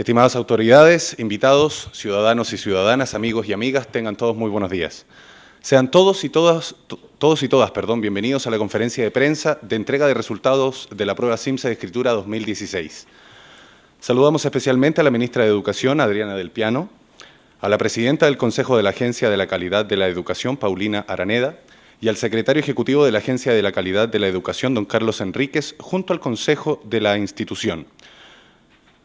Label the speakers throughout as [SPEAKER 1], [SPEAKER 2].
[SPEAKER 1] Estimadas autoridades, invitados, ciudadanos y ciudadanas, amigos y amigas, tengan todos muy buenos días. Sean todos y todas, bienvenidos a la conferencia de prensa de entrega de resultados de la prueba CIMSE de Escritura 2016. Saludamos especialmente a la ministra de Educación, Adriana del Piano, a la presidenta del Consejo de la Agencia de la Calidad de la Educación, Paulina Araneda, y al secretario ejecutivo de la Agencia de la Calidad de la Educación, don Carlos Enríquez, junto al Consejo de la institución.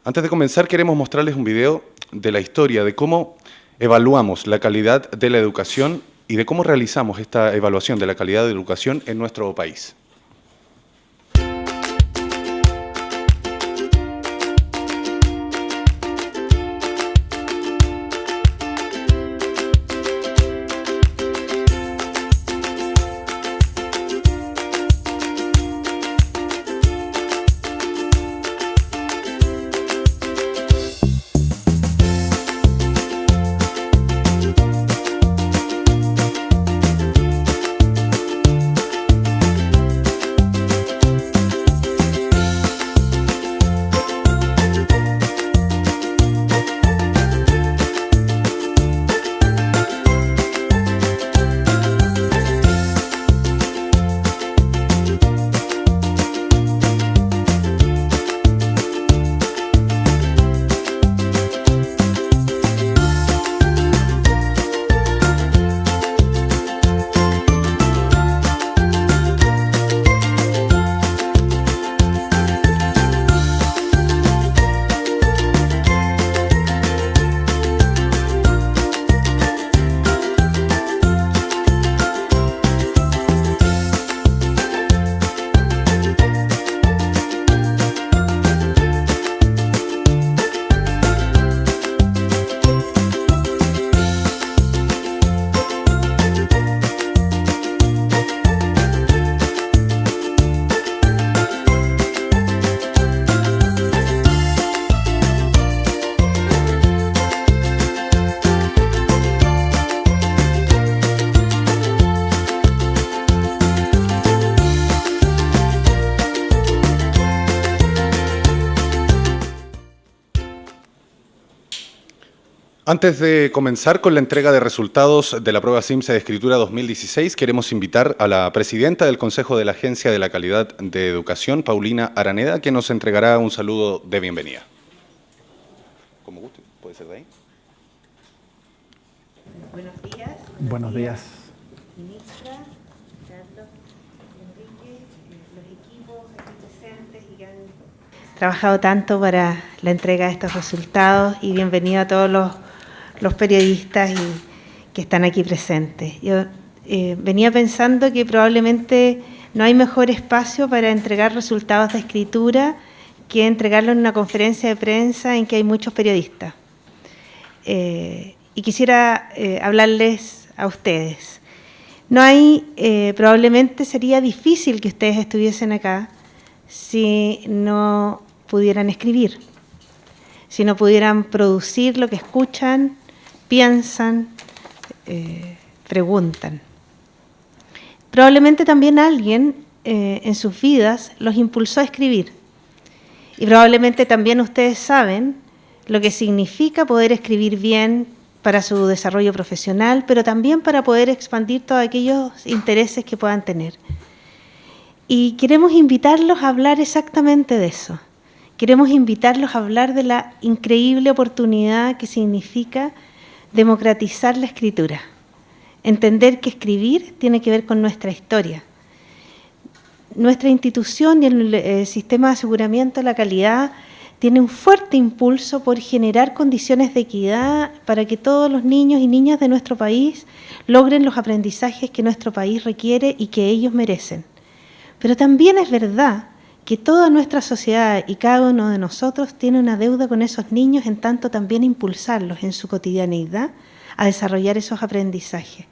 [SPEAKER 1] Antes de comenzar, queremos mostrarles un video de la historia de cómo evaluamos la calidad de la educación y de cómo realizamos esta evaluación de la calidad de la educación en nuestro país. Antes de comenzar con la entrega de resultados de la prueba CIMSE de Escritura 2016, queremos invitar a la presidenta del Consejo de la Agencia de la Calidad de Educación, Paulina Araneda, que nos entregará un saludo de bienvenida. Como guste, puede ser de ahí.
[SPEAKER 2] Buenos días.
[SPEAKER 3] Buenos días.
[SPEAKER 2] Ministra, Carlos, Enrique, los equipos aquí presentes y que han trabajado tanto para la entrega de estos resultados, y bienvenido a todos los periodistas que están aquí presentes. Yo venía pensando que probablemente no hay mejor espacio para entregar resultados de escritura que entregarlo en una conferencia de prensa en que hay muchos periodistas. Y quisiera hablarles a ustedes. Probablemente sería difícil que ustedes estuviesen acá si no pudieran escribir, si no pudieran producir lo que escuchan, piensan, preguntan. Probablemente también alguien en sus vidas los impulsó a escribir. Y probablemente también ustedes saben lo que significa poder escribir bien para su desarrollo profesional, pero también para poder expandir todos aquellos intereses que puedan tener. Y queremos invitarlos a hablar exactamente de eso. Queremos invitarlos a hablar de la increíble oportunidad que significa democratizar la escritura. Entender que escribir tiene que ver con nuestra historia. Nuestra institución y el sistema de aseguramiento de la calidad tiene un fuerte impulso por generar condiciones de equidad para que todos los niños y niñas de nuestro país logren los aprendizajes que nuestro país requiere y que ellos merecen. Pero también es verdad que toda nuestra sociedad y cada uno de nosotros tiene una deuda con esos niños, en tanto también impulsarlos en su cotidianeidad a desarrollar esos aprendizajes.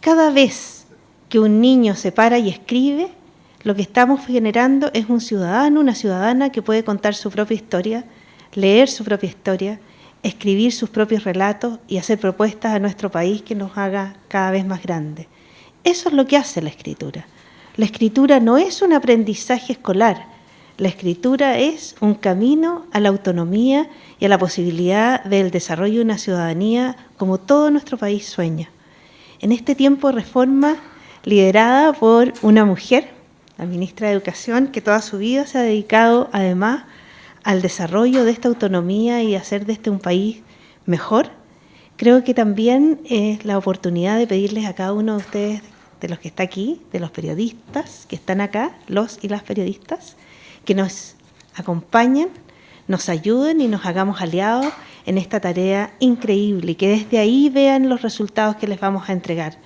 [SPEAKER 2] Cada vez que un niño se para y escribe, lo que estamos generando es un ciudadano, una ciudadana que puede contar su propia historia, leer su propia historia, escribir sus propios relatos y hacer propuestas a nuestro país que nos haga cada vez más grande. Eso es lo que hace la escritura. La escritura no es un aprendizaje escolar. La escritura es un camino a la autonomía y a la posibilidad del desarrollo de una ciudadanía como todo nuestro país sueña. En este tiempo de reforma liderada por una mujer, la ministra de Educación, que toda su vida se ha dedicado además al desarrollo de esta autonomía y hacer de este un país mejor, creo que también es la oportunidad de pedirles a cada uno de ustedes, de los que está aquí, de los periodistas que están acá, los y las periodistas, que nos acompañen, nos ayuden y nos hagamos aliados en esta tarea increíble y que desde ahí vean los resultados que les vamos a entregar,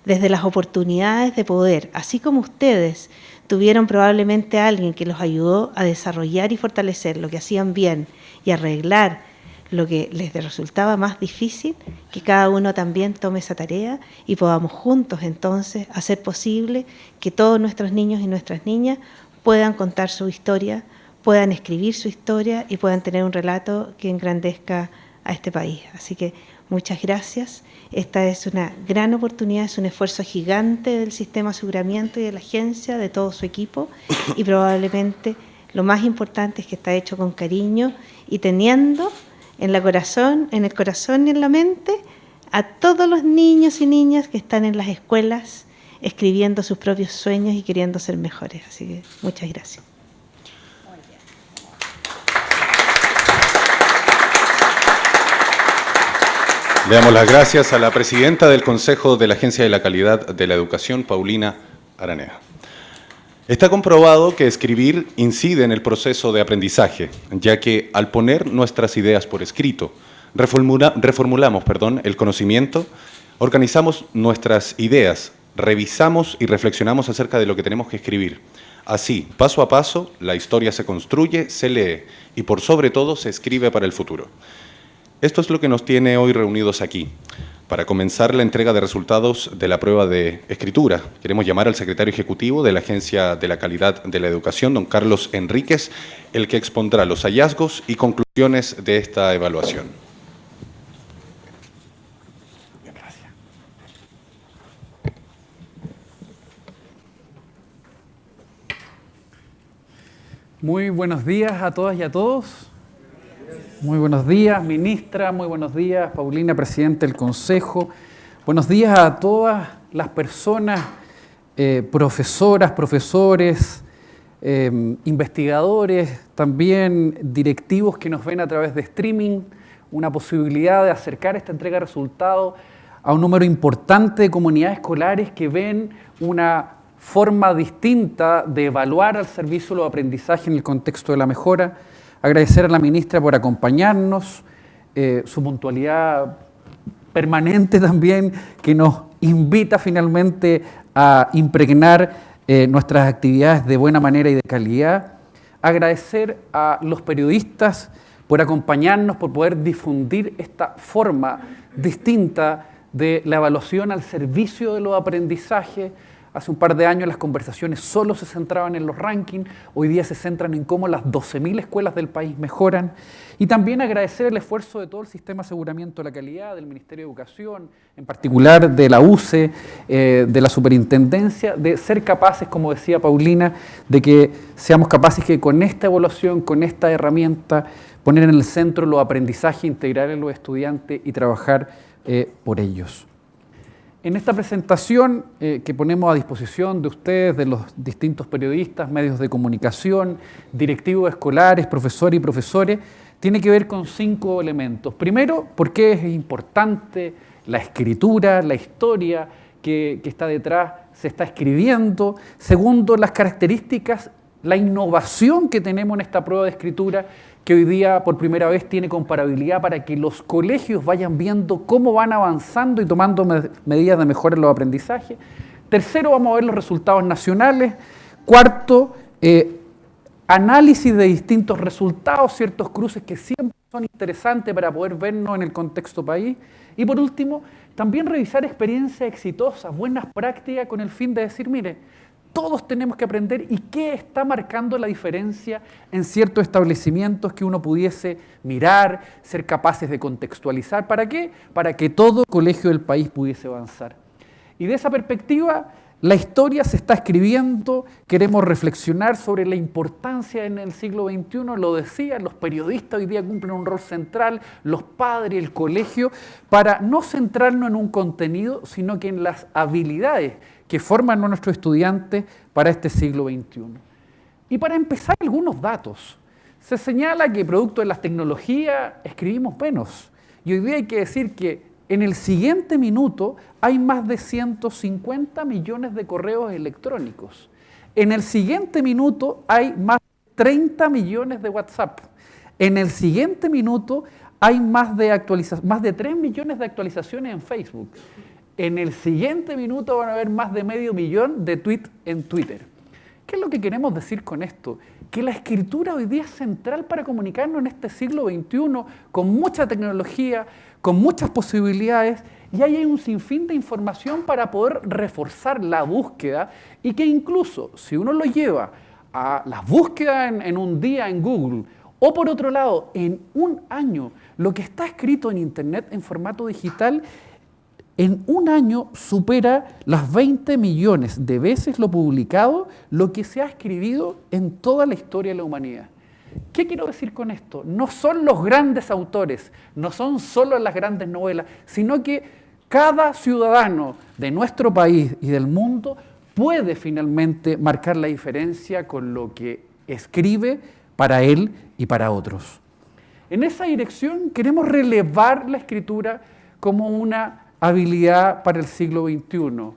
[SPEAKER 2] desde las oportunidades de poder, así como ustedes tuvieron probablemente a alguien que los ayudó a desarrollar y fortalecer lo que hacían bien y arreglar lo que les resultaba más difícil, que cada uno también tome esa tarea y podamos juntos entonces hacer posible que todos nuestros niños y nuestras niñas puedan contar su historia, puedan escribir su historia y puedan tener un relato que engrandezca a este país. Así que muchas gracias. Esta es una gran oportunidad, es un esfuerzo gigante del sistema de aseguramiento y de la agencia, de todo su equipo, y probablemente lo más importante es que está hecho con cariño y teniendo en el corazón y en la mente a todos los niños y niñas que están en las escuelas escribiendo sus propios sueños y queriendo ser mejores. Así que muchas gracias.
[SPEAKER 1] Le damos las gracias a la presidenta del Consejo de la Agencia de la Calidad de la Educación, Paulina Aranea. Está comprobado que escribir incide en el proceso de aprendizaje, ya que al poner nuestras ideas por escrito, reformulamos el conocimiento, organizamos nuestras ideas, revisamos y reflexionamos acerca de lo que tenemos que escribir. Así, paso a paso, la historia se construye, se lee y por sobre todo se escribe para el futuro. Esto es lo que nos tiene hoy reunidos aquí. Para comenzar la entrega de resultados de la prueba de escritura, queremos llamar al secretario ejecutivo de la Agencia de la Calidad de la Educación, don Carlos Enríquez, el que expondrá los hallazgos y conclusiones de esta evaluación. Gracias.
[SPEAKER 3] Muy buenos días a todas y a todos. Muy buenos días, ministra. Muy buenos días, Paulina, presidente del Consejo. Buenos días a todas las personas, profesoras, profesores, investigadores, también directivos que nos ven a través de streaming. Una posibilidad de acercar esta entrega de resultados a un número importante de comunidades escolares que ven una forma distinta de evaluar al servicio de los aprendizajes en el contexto de la mejora. Agradecer a la ministra por acompañarnos, su puntualidad permanente también, que nos invita finalmente a impregnar nuestras actividades de buena manera y de calidad. Agradecer a los periodistas por acompañarnos, por poder difundir esta forma distinta de la evaluación al servicio de los aprendizajes. Hace un par de años las conversaciones solo se centraban en los rankings, hoy día se centran en cómo las 12.000 escuelas del país mejoran. Y también agradecer el esfuerzo de todo el sistema de aseguramiento de la calidad, del Ministerio de Educación, en particular de la UCE, de la Superintendencia, de ser capaces, como decía Paulina, de que seamos capaces que con esta evaluación, con esta herramienta, poner en el centro los aprendizajes integrales de los estudiantes y trabajar por ellos. En esta presentación que ponemos a disposición de ustedes, de los distintos periodistas, medios de comunicación, directivos escolares, profesores y profesores, tiene que ver con 5 elementos. Primero, por qué es importante la escritura, la historia que está detrás, se está escribiendo. Segundo, las características, la innovación que tenemos en esta prueba de escritura, que hoy día por primera vez tiene comparabilidad para que los colegios vayan viendo cómo van avanzando y tomando medidas de mejora en los aprendizajes. Tercero, vamos a ver los resultados nacionales. Cuarto, análisis de distintos resultados, ciertos cruces que siempre son interesantes para poder vernos en el contexto país. Y por último, también revisar experiencias exitosas, buenas prácticas, con el fin de decir, mire, todos tenemos que aprender y qué está marcando la diferencia en ciertos establecimientos que uno pudiese mirar, ser capaces de contextualizar. ¿Para qué? Para que todo colegio del país pudiese avanzar. Y de esa perspectiva, La historia se está escribiendo, queremos reflexionar sobre la importancia en el siglo XXI, lo decía, los periodistas hoy día cumplen un rol central, los padres, el colegio, para no centrarnos en un contenido, sino que en las habilidades que forman a nuestros estudiantes para este siglo XXI. Y para empezar, algunos datos. Se señala que producto de las tecnologías escribimos menos. Y hoy día hay que decir que en el siguiente minuto hay más de 150 millones de correos electrónicos. En el siguiente minuto hay más de 30 millones de WhatsApp. En el siguiente minuto hay más de 3 millones de actualizaciones en Facebook. En el siguiente minuto van a haber más de medio millón de tweets en Twitter. ¿Qué es lo que queremos decir con esto? Que la escritura hoy día es central para comunicarnos en este siglo XXI, con mucha tecnología, con muchas posibilidades, y ahí hay un sinfín de información para poder reforzar la búsqueda, y que incluso si uno lo lleva a las búsquedas en un día en Google, o por otro lado, en un año, lo que está escrito en Internet en formato digital, en un año supera las 20 millones de veces lo publicado, lo que se ha escrito en toda la historia de la humanidad. ¿Qué quiero decir con esto? No son los grandes autores, no son solo las grandes novelas, sino que cada ciudadano de nuestro país y del mundo puede finalmente marcar la diferencia con lo que escribe para él y para otros. En esa dirección queremos relevar la escritura como una habilidad para el siglo XXI.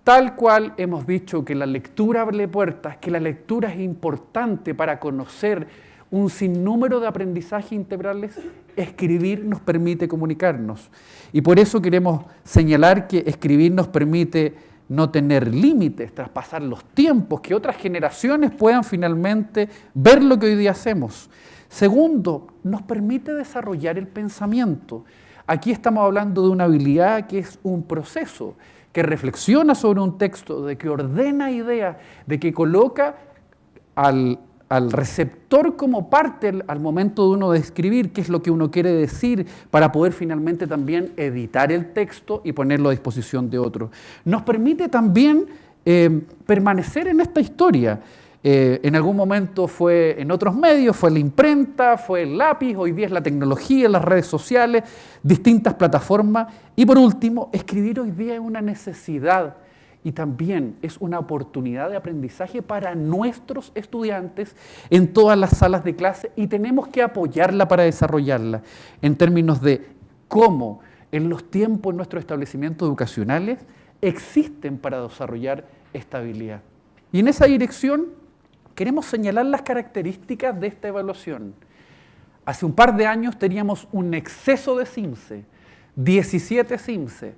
[SPEAKER 3] Tal cual hemos dicho que la lectura abre puertas, que la lectura es importante para conocer un sinnúmero de aprendizajes integrales, escribir nos permite comunicarnos. Y por eso queremos señalar que escribir nos permite no tener límites, traspasar los tiempos, que otras generaciones puedan finalmente ver lo que hoy día hacemos. Segundo, nos permite desarrollar el pensamiento. Aquí estamos hablando de una habilidad que es un proceso, que reflexiona sobre un texto, de que ordena ideas, de que coloca al receptor como parte al momento de uno de escribir, qué es lo que uno quiere decir, para poder finalmente también editar el texto y ponerlo a disposición de otros. Nos permite también permanecer en esta historia. En algún momento fue en otros medios, fue la imprenta, fue el lápiz, hoy día es la tecnología, las redes sociales, distintas plataformas. Y por último, escribir hoy día es una necesidad y también es una oportunidad de aprendizaje para nuestros estudiantes en todas las salas de clase y tenemos que apoyarla para desarrollarla en términos de cómo en los tiempos nuestros establecimientos educacionales existen para desarrollar esta habilidad. Y en esa dirección queremos señalar las características de esta evaluación. Hace un par de años teníamos un exceso de CIMSE, 17 CIMSE.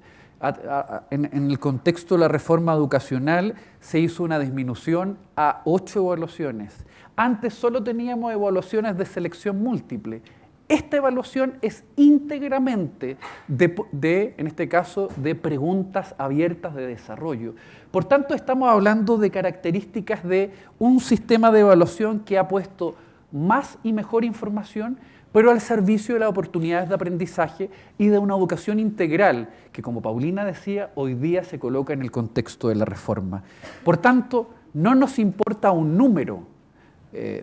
[SPEAKER 3] En el contexto de la reforma educacional se hizo una disminución a 8 evaluaciones. Antes solo teníamos evaluaciones de selección múltiple. Esta evaluación es íntegramente en este caso, de preguntas abiertas de desarrollo. Por tanto, estamos hablando de características de un sistema de evaluación que ha puesto más y mejor información, pero al servicio de las oportunidades de aprendizaje y de una educación integral, que como Paulina decía, hoy día se coloca en el contexto de la reforma. Por tanto, no nos importa un número,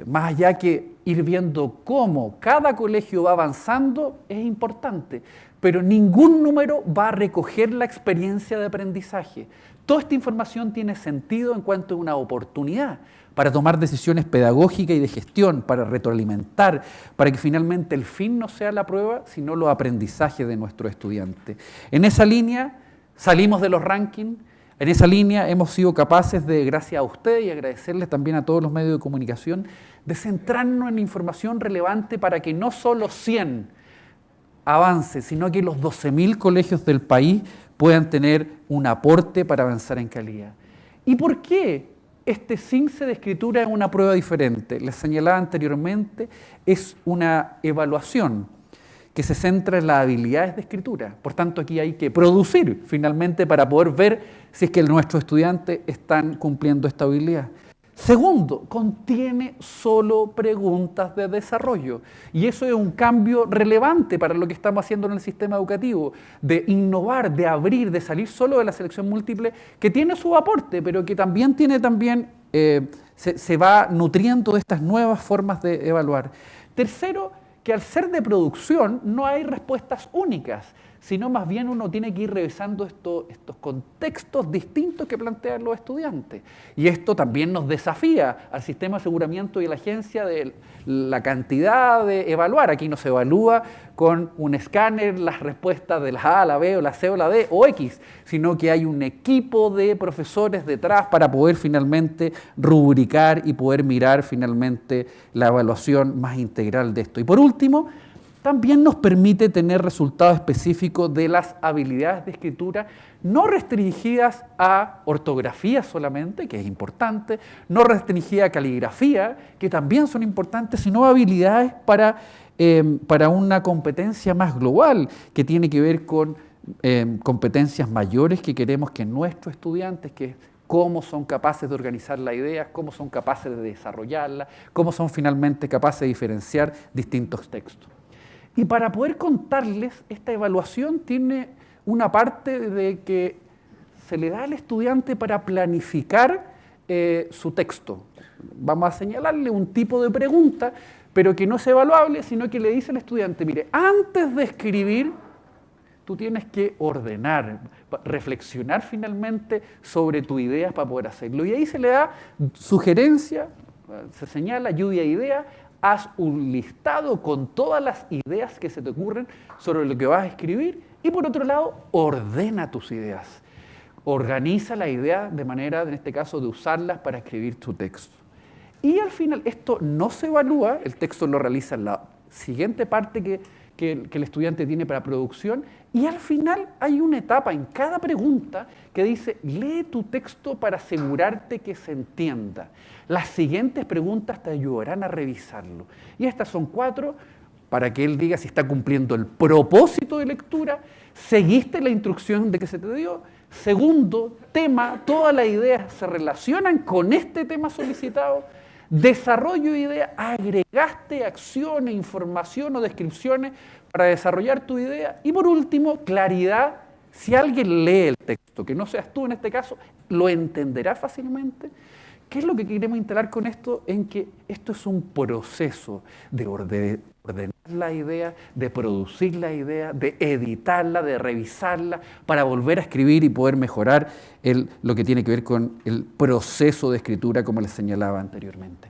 [SPEAKER 3] más allá que ir viendo cómo cada colegio va avanzando es importante, pero ningún número va a recoger la experiencia de aprendizaje. Toda esta información tiene sentido en cuanto a una oportunidad para tomar decisiones pedagógicas y de gestión, para retroalimentar, para que finalmente el fin no sea la prueba, sino los aprendizajes de nuestros estudiantes. En esa línea salimos de los rankings. En esa línea hemos sido capaces de, gracias a ustedes y agradecerles también a todos los medios de comunicación, de centrarnos en información relevante para que no solo 100 avancen, sino que los 12.000 colegios del país puedan tener un aporte para avanzar en calidad. ¿Y por qué este CIMSE de escritura es una prueba diferente? Les señalaba anteriormente, es una evaluación que se centra en las habilidades de escritura. Por tanto, aquí hay que producir finalmente para poder ver si es que nuestros estudiantes están cumpliendo esta habilidad. Segundo, contiene solo preguntas de desarrollo. Y eso es un cambio relevante para lo que estamos haciendo en el sistema educativo, de innovar, de abrir, de salir solo de la selección múltiple, que tiene su aporte, pero que también se va nutriendo de estas nuevas formas de evaluar. Tercero, que al ser de producción no hay respuestas únicas, sino más bien uno tiene que ir revisando estos contextos distintos que plantean los estudiantes. Y esto también nos desafía al sistema de aseguramiento y a la agencia de la cantidad de evaluar. Aquí no se evalúa con un escáner las respuestas de la A, la B, o la C, o la D, o X, sino que hay un equipo de profesores detrás para poder finalmente rubricar y poder mirar finalmente la evaluación más integral de esto. Y por último, también nos permite tener resultados específicos de las habilidades de escritura, no restringidas a ortografía solamente, que es importante, no restringidas a caligrafía, que también son importantes, sino habilidades para una competencia más global, que tiene que ver con competencias mayores que queremos que nuestros estudiantes, que cómo son capaces de organizar la idea, cómo son capaces de desarrollarla, cómo son finalmente capaces de diferenciar distintos textos. Y para poder contarles, esta evaluación tiene una parte de que se le da al estudiante para planificar su texto. Vamos a señalarle un tipo de pregunta, pero que no es evaluable, sino que le dice al estudiante, mire, antes de escribir, tú tienes que ordenar, reflexionar finalmente sobre tu idea para poder hacerlo. Y ahí se le da sugerencia, se señala lluvia de ideas. Haz un listado con todas las ideas que se te ocurren sobre lo que vas a escribir y por otro lado, ordena tus ideas. Organiza la idea de manera, en este caso, de usarlas para escribir tu texto. Y al final, esto no se evalúa, el texto lo realiza en la siguiente parte que el estudiante tiene para producción y al final hay una etapa en cada pregunta que dice, lee tu texto para asegurarte que se entienda. Las siguientes preguntas te ayudarán a revisarlo. Y estas son 4 para que él diga si está cumpliendo el propósito de lectura, seguiste la instrucción de que se te dio. Segundo, tema, todas las ideas se relacionan con este tema solicitado. Desarrollo de ideas, agregaste acciones, información o descripciones para desarrollar tu idea. Y por último, claridad. Si alguien lee el texto, que no seas tú en este caso, lo entenderá fácilmente. ¿Qué es lo que queremos instalar con esto? En que esto es un proceso de ordenar la idea, de producir la idea, de editarla, de revisarla, para volver a escribir y poder mejorar lo que tiene que ver con el proceso de escritura, como les señalaba anteriormente.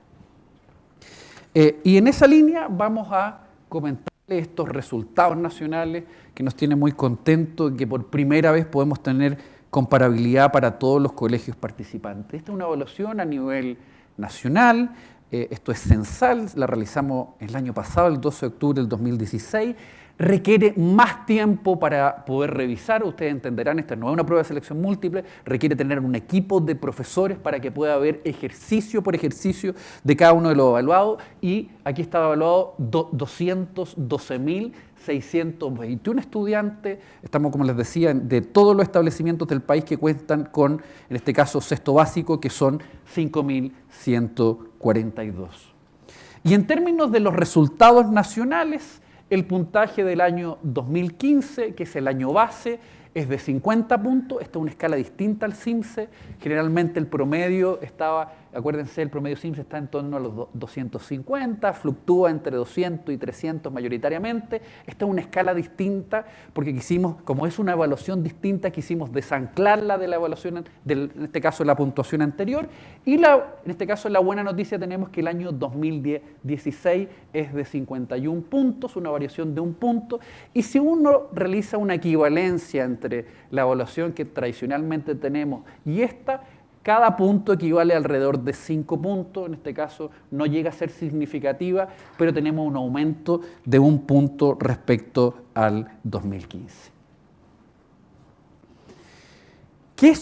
[SPEAKER 3] Y en esa línea vamos a comentarles estos resultados nacionales que nos tienen muy contentos, que por primera vez podemos tener comparabilidad para todos los colegios participantes. Esta es una evaluación a nivel nacional, esto es censal, la realizamos el año pasado, el 12 de octubre del 2016, requiere más tiempo para poder revisar, ustedes entenderán, esta no es una prueba de selección múltiple, requiere tener un equipo de profesores para que pueda haber ejercicio por ejercicio de cada uno de los evaluados y aquí está evaluado 212.621 estudiantes, estamos, como les decía, de todos los establecimientos del país que cuentan con, en este caso, sexto básico, que son 5.142. Y en términos de los resultados nacionales, el puntaje del año 2015, que es el año base, es de 50 puntos. Esta es una escala distinta al CIMSE. Generalmente el promedio estaba, acuérdense, el promedio CIMSE está en torno a los 250, fluctúa entre 200 y 300 mayoritariamente. Esta es una escala distinta porque quisimos, como es una evaluación distinta, quisimos desanclarla de la evaluación, en este caso la puntuación anterior. Y en este caso la buena noticia tenemos que el año 2016 es de 51 puntos, una variación de 1 punto. Y si uno realiza una equivalencia entre la evaluación que tradicionalmente tenemos y esta, cada punto equivale alrededor de 5 puntos, en este caso no llega a ser significativa, pero tenemos un aumento de 1 punto respecto al 2015. ¿Qué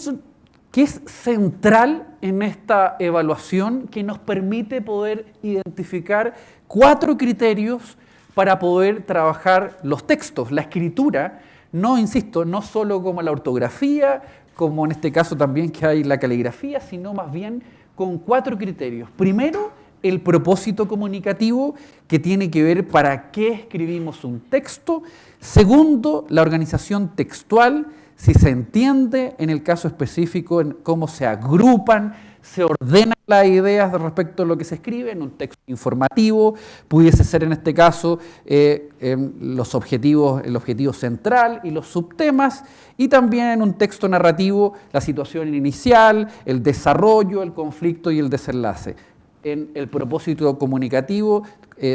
[SPEAKER 3] es central en esta evaluación? Que nos permite poder identificar 4 criterios para poder trabajar los textos, la escritura. No, insisto, no solo como la ortografía, como en este caso también que hay la caligrafía, sino más bien con 4 criterios. Primero, el propósito comunicativo, que tiene que ver para qué escribimos un texto. Segundo, la organización textual, si se entiende en el caso específico en cómo se agrupan, se ordenan las ideas respecto a lo que se escribe en un texto informativo. Pudiese ser en este caso los objetivos, el objetivo central y los subtemas, y también en un texto narrativo la situación inicial, el desarrollo, el conflicto y el desenlace. En el propósito comunicativo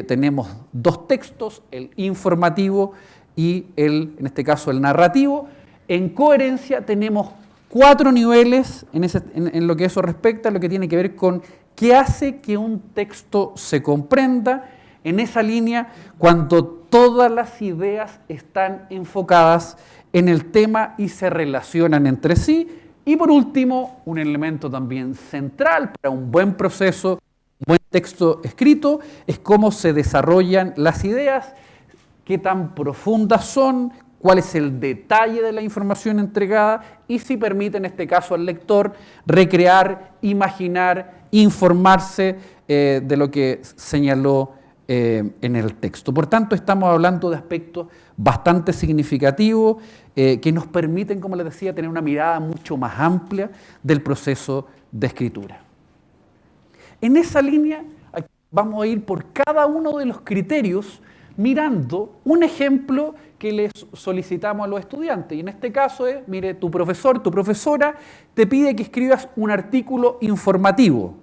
[SPEAKER 3] tenemos 2 textos, el informativo y en este caso el narrativo. En coherencia tenemos 4 niveles en lo que eso respecta, lo que tiene que ver con qué hace que un texto se comprenda. En esa línea, cuando todas las ideas están enfocadas en el tema y se relacionan entre sí. Y por último, un elemento también central para un buen proceso, un buen texto escrito, es cómo se desarrollan las ideas, qué tan profundas son, cuál es el detalle de la información entregada y si permite en este caso al lector recrear, imaginar, informarse de lo que señaló en el texto. Por tanto, estamos hablando de aspectos bastante significativos que nos permiten, como les decía, tener una mirada mucho más amplia del proceso de escritura. En esa línea vamos a ir por cada uno de los criterios mirando un ejemplo que les solicitamos a los estudiantes. Y en este caso es, mire, tu profesor, tu profesora te pide que escribas un artículo informativo.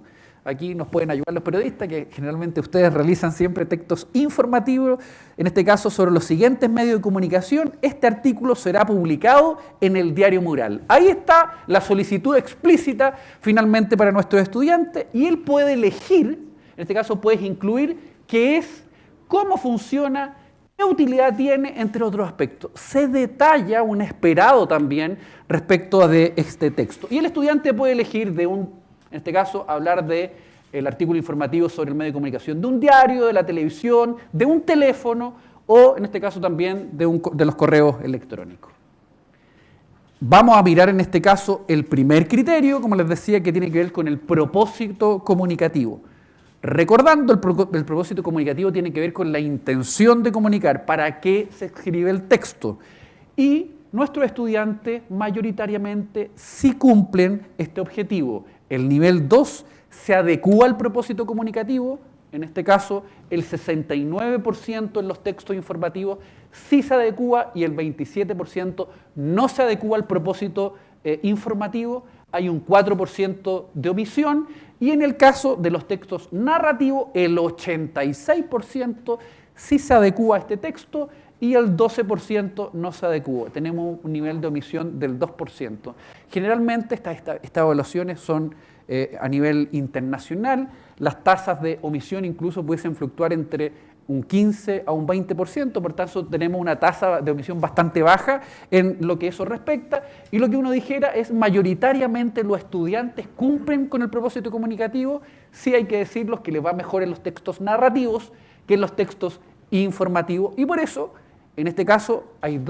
[SPEAKER 3] Aquí nos pueden ayudar los periodistas, que generalmente ustedes realizan siempre textos informativos, en este caso sobre los siguientes medios de comunicación. Este artículo será publicado en el Diario Mural. Ahí está la solicitud explícita finalmente para nuestros estudiantes y él puede elegir, en este caso puedes incluir qué es, cómo funciona, qué utilidad tiene, entre otros aspectos. Se detalla un esperado también respecto de este texto. Y el estudiante puede elegir en este caso, hablar del artículo informativo sobre el medio de comunicación de un diario, de la televisión, de un teléfono o, en este caso también, de los correos electrónicos. Vamos a mirar en este caso el primer criterio, como les decía, que tiene que ver con el propósito comunicativo. Recordando, el propósito comunicativo tiene que ver con la intención de comunicar, para qué se escribe el texto. Y nuestros estudiantes mayoritariamente sí cumplen este objetivo. El nivel 2 se adecúa al propósito comunicativo, en este caso el 69% en los textos informativos sí se adecúa y el 27% no se adecúa al propósito informativo, hay un 4% de omisión y en el caso de los textos narrativos el 86% sí se adecúa a este texto y el 12% no se adecúa. Tenemos un nivel de omisión del 2%. Generalmente estas evaluaciones son a nivel internacional. Las tasas de omisión incluso pueden fluctuar entre un 15 a un 20%, por tanto tenemos una tasa de omisión bastante baja en lo que eso respecta, y lo que uno dijera es mayoritariamente los estudiantes cumplen con el propósito comunicativo. Sí hay que decirlos que les va mejor en los textos narrativos que en los textos informativos, y por eso en este caso hay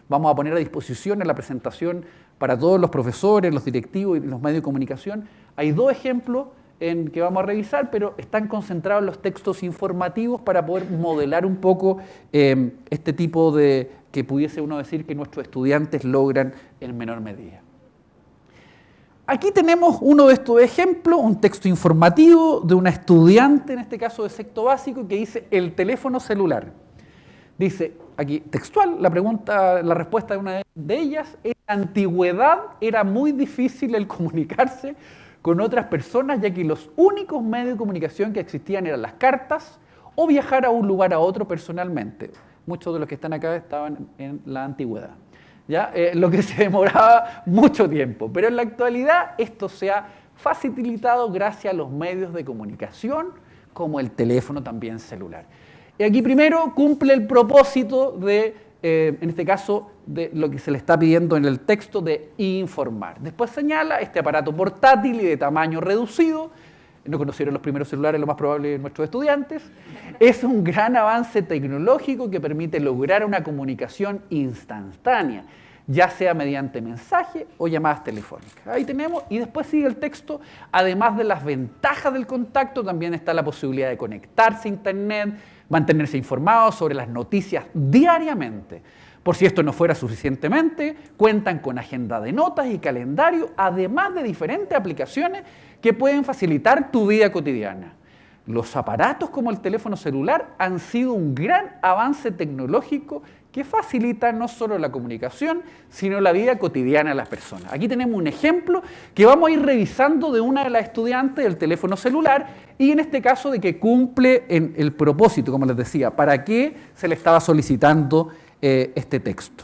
[SPEAKER 3] vamos a poner a disposición en la presentación para todos los profesores, los directivos y los medios de comunicación, hay 2 ejemplos en que vamos a revisar, pero están concentrados en los textos informativos para poder modelar un poco este tipo de, que pudiese uno decir que nuestros estudiantes logran en menor medida. Aquí tenemos uno de estos ejemplos, un texto informativo de una estudiante, en este caso de sexto básico, que dice el teléfono celular. Dice aquí textual, la respuesta de una de ellas, en la antigüedad era muy difícil el comunicarse con otras personas, ya que los únicos medios de comunicación que existían eran las cartas o viajar a un lugar a otro personalmente. Muchos de los que están acá estaban en la antigüedad, ¿ya? Lo que se demoraba mucho tiempo. Pero en la actualidad esto se ha facilitado gracias a los medios de comunicación, como el teléfono también celular. Y aquí primero cumple el propósito en este caso, de lo que se le está pidiendo en el texto de informar. Después señala este aparato portátil y de tamaño reducido, no conocieron los primeros celulares, lo más probable de nuestros estudiantes, es un gran avance tecnológico que permite lograr una comunicación instantánea. ya sea mediante mensaje o llamadas telefónicas. Ahí tenemos, y después sigue el texto. Además de las ventajas del contacto, también está la posibilidad de conectarse a Internet, mantenerse informado sobre las noticias diariamente. Por si esto no fuera suficientemente, cuentan con agenda de notas y calendario, además de diferentes aplicaciones que pueden facilitar tu vida cotidiana. Los aparatos como el teléfono celular han sido un gran avance tecnológico que facilita no solo la comunicación, sino la vida cotidiana de las personas. Aquí tenemos un ejemplo que vamos a ir revisando de una de las estudiantes del teléfono celular y en este caso de que cumple en el propósito, como les decía, para qué se le estaba solicitando este texto.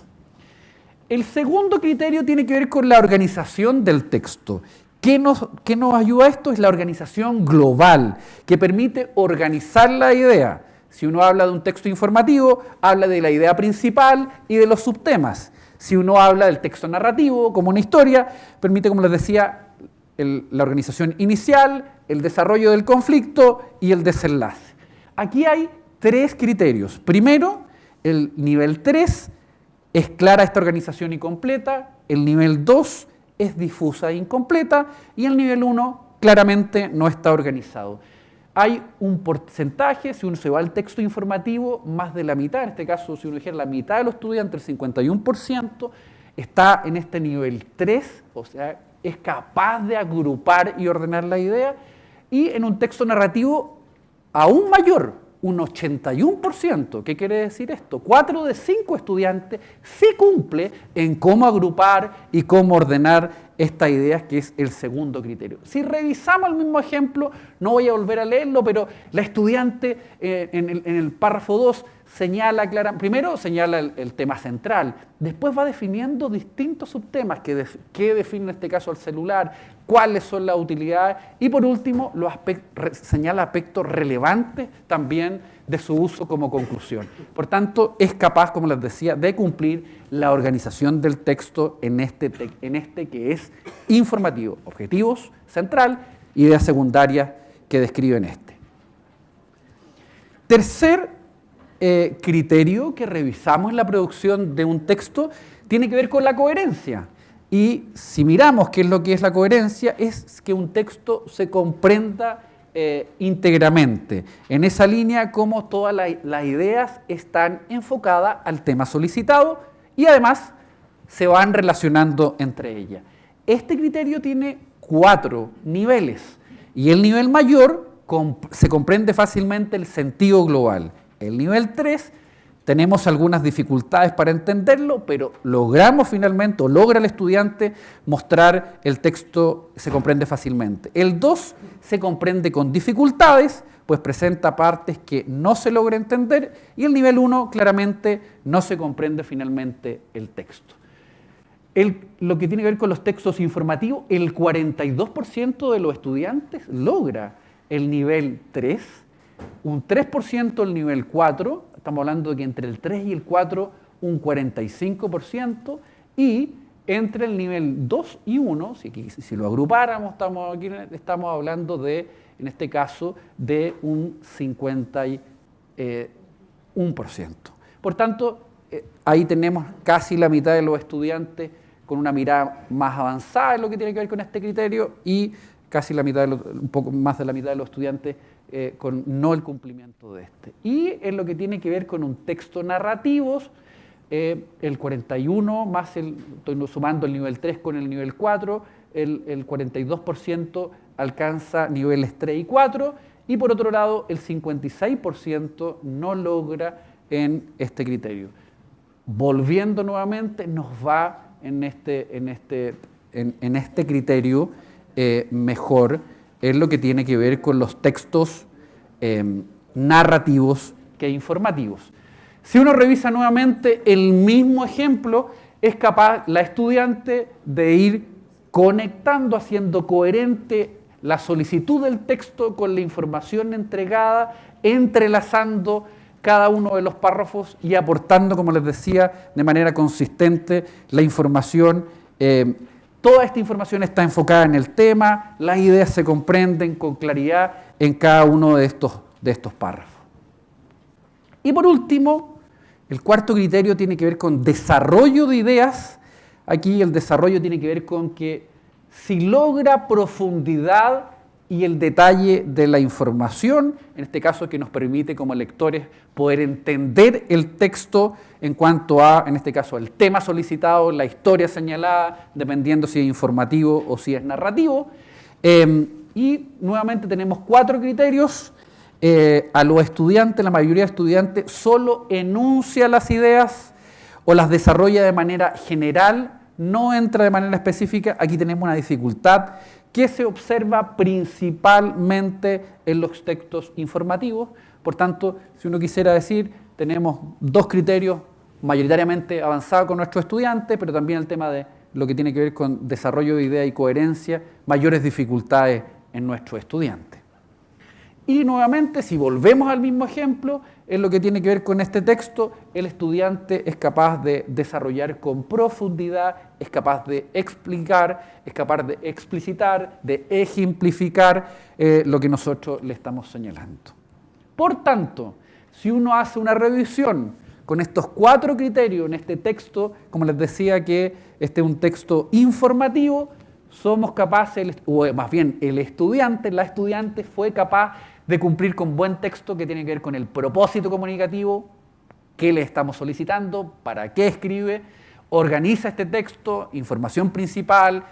[SPEAKER 3] El segundo criterio tiene que ver con la organización del texto. ¿Qué nos ayuda a esto? Es la organización global, que permite organizar la idea. Si uno habla de un texto informativo, habla de la idea principal y de los subtemas. Si uno habla del texto narrativo, como una historia, permite, como les decía, la organización inicial, el desarrollo del conflicto y el desenlace. Aquí hay 3 criterios. Primero, el nivel 3 es clara esta organización y completa. El nivel 2 es difusa e incompleta. Y el nivel 1 claramente no está organizado. Hay un porcentaje, si uno se va al texto informativo, más de la mitad, en este caso, si uno dijera la mitad de los estudiantes, el 51%, está en este nivel 3, o sea, es capaz de agrupar y ordenar la idea, y en un texto narrativo aún mayor, un 81%. ¿Qué quiere decir esto? 4 de 5 estudiantes sí cumple en cómo agrupar y cómo ordenar estas ideas, que es el segundo criterio. Si revisamos el mismo ejemplo, no voy a volver a leerlo, pero la estudiante en el párrafo 2 señala primero señala el tema central, después va definiendo distintos subtemas que definen en este caso el celular, cuáles son las utilidades y por último señala aspectos relevantes también de su uso como conclusión. Por tanto, es capaz, como les decía, de cumplir la organización del texto en este que es informativo, objetivos, central, ideas secundarias que describen este. Tercer criterio que revisamos en la producción de un texto tiene que ver con la coherencia. Y si miramos qué es lo que es la coherencia, es que un texto se comprenda íntegramente. En esa línea, como todas las ideas están enfocadas al tema solicitado y además se van relacionando entre ellas. Este criterio tiene 4 niveles y el nivel mayor se comprende fácilmente el sentido global. El nivel 3 tenemos algunas dificultades para entenderlo, pero logramos finalmente, o logra el estudiante mostrar el texto, se comprende fácilmente. El 2 se comprende con dificultades, pues presenta partes que no se logra entender, y el nivel 1 claramente no se comprende finalmente el texto. Lo que tiene que ver con los textos informativos, el 42% de los estudiantes logra el nivel 3, un 3% el nivel 4, estamos hablando de que entre el 3 y el 4 un 45%, y entre el nivel 2 y 1, si lo agrupáramos, estamos hablando de, en este caso, de un 51%. Por tanto, ahí tenemos casi la mitad de los estudiantes con una mirada más avanzada en lo que tiene que ver con este criterio y casi un poco más de la mitad de los estudiantes con no el cumplimiento de este. Y en lo que tiene que ver con un texto narrativo, el 41 más estoy sumando el nivel 3 con el nivel 4, el 42% alcanza niveles 3 y 4, y por otro lado el 56% no logra en este criterio. Volviendo nuevamente, nos va en este criterio mejor en lo que tiene que ver con los textos narrativos que informativos. Si uno revisa nuevamente el mismo ejemplo, es capaz la estudiante de ir conectando, haciendo coherente la solicitud del texto con la información entregada, entrelazando cada uno de los párrafos y aportando, como les decía, de manera consistente la información. Toda esta información está enfocada en el tema, las ideas se comprenden con claridad en cada uno de estos párrafos. Y por último, el cuarto criterio tiene que ver con desarrollo de ideas aquí el desarrollo tiene que ver con que si logra profundidad y el detalle de la información, en este caso que nos permite como lectores poder entender el texto en cuanto a, en este caso, el tema solicitado, la historia señalada, dependiendo si es informativo o si es narrativo. Y nuevamente tenemos 4 criterios. A los estudiantes, la mayoría de estudiantes solo enuncia las ideas o las desarrolla de manera general, no entra de manera específica. Aquí tenemos una dificultad que se observa principalmente en los textos informativos. Por tanto, si uno quisiera decir, tenemos 2 criterios mayoritariamente avanzados con nuestros estudiantes, pero también el tema de lo que tiene que ver con desarrollo de idea y coherencia, mayores dificultades en nuestros estudiantes. Y nuevamente, si volvemos al mismo ejemplo, en lo que tiene que ver con este texto, el estudiante es capaz de desarrollar con profundidad, es capaz de explicar, es capaz de explicitar, de ejemplificar lo que nosotros le estamos señalando. Por tanto, si uno hace una revisión con estos 4 criterios en este texto, como les decía que este es un texto informativo, somos capaces, o más bien el estudiante, la estudiante fue capaz de cumplir con buen texto que tiene que ver con el propósito comunicativo, qué le estamos solicitando, para qué escribe, organiza este texto, información principal,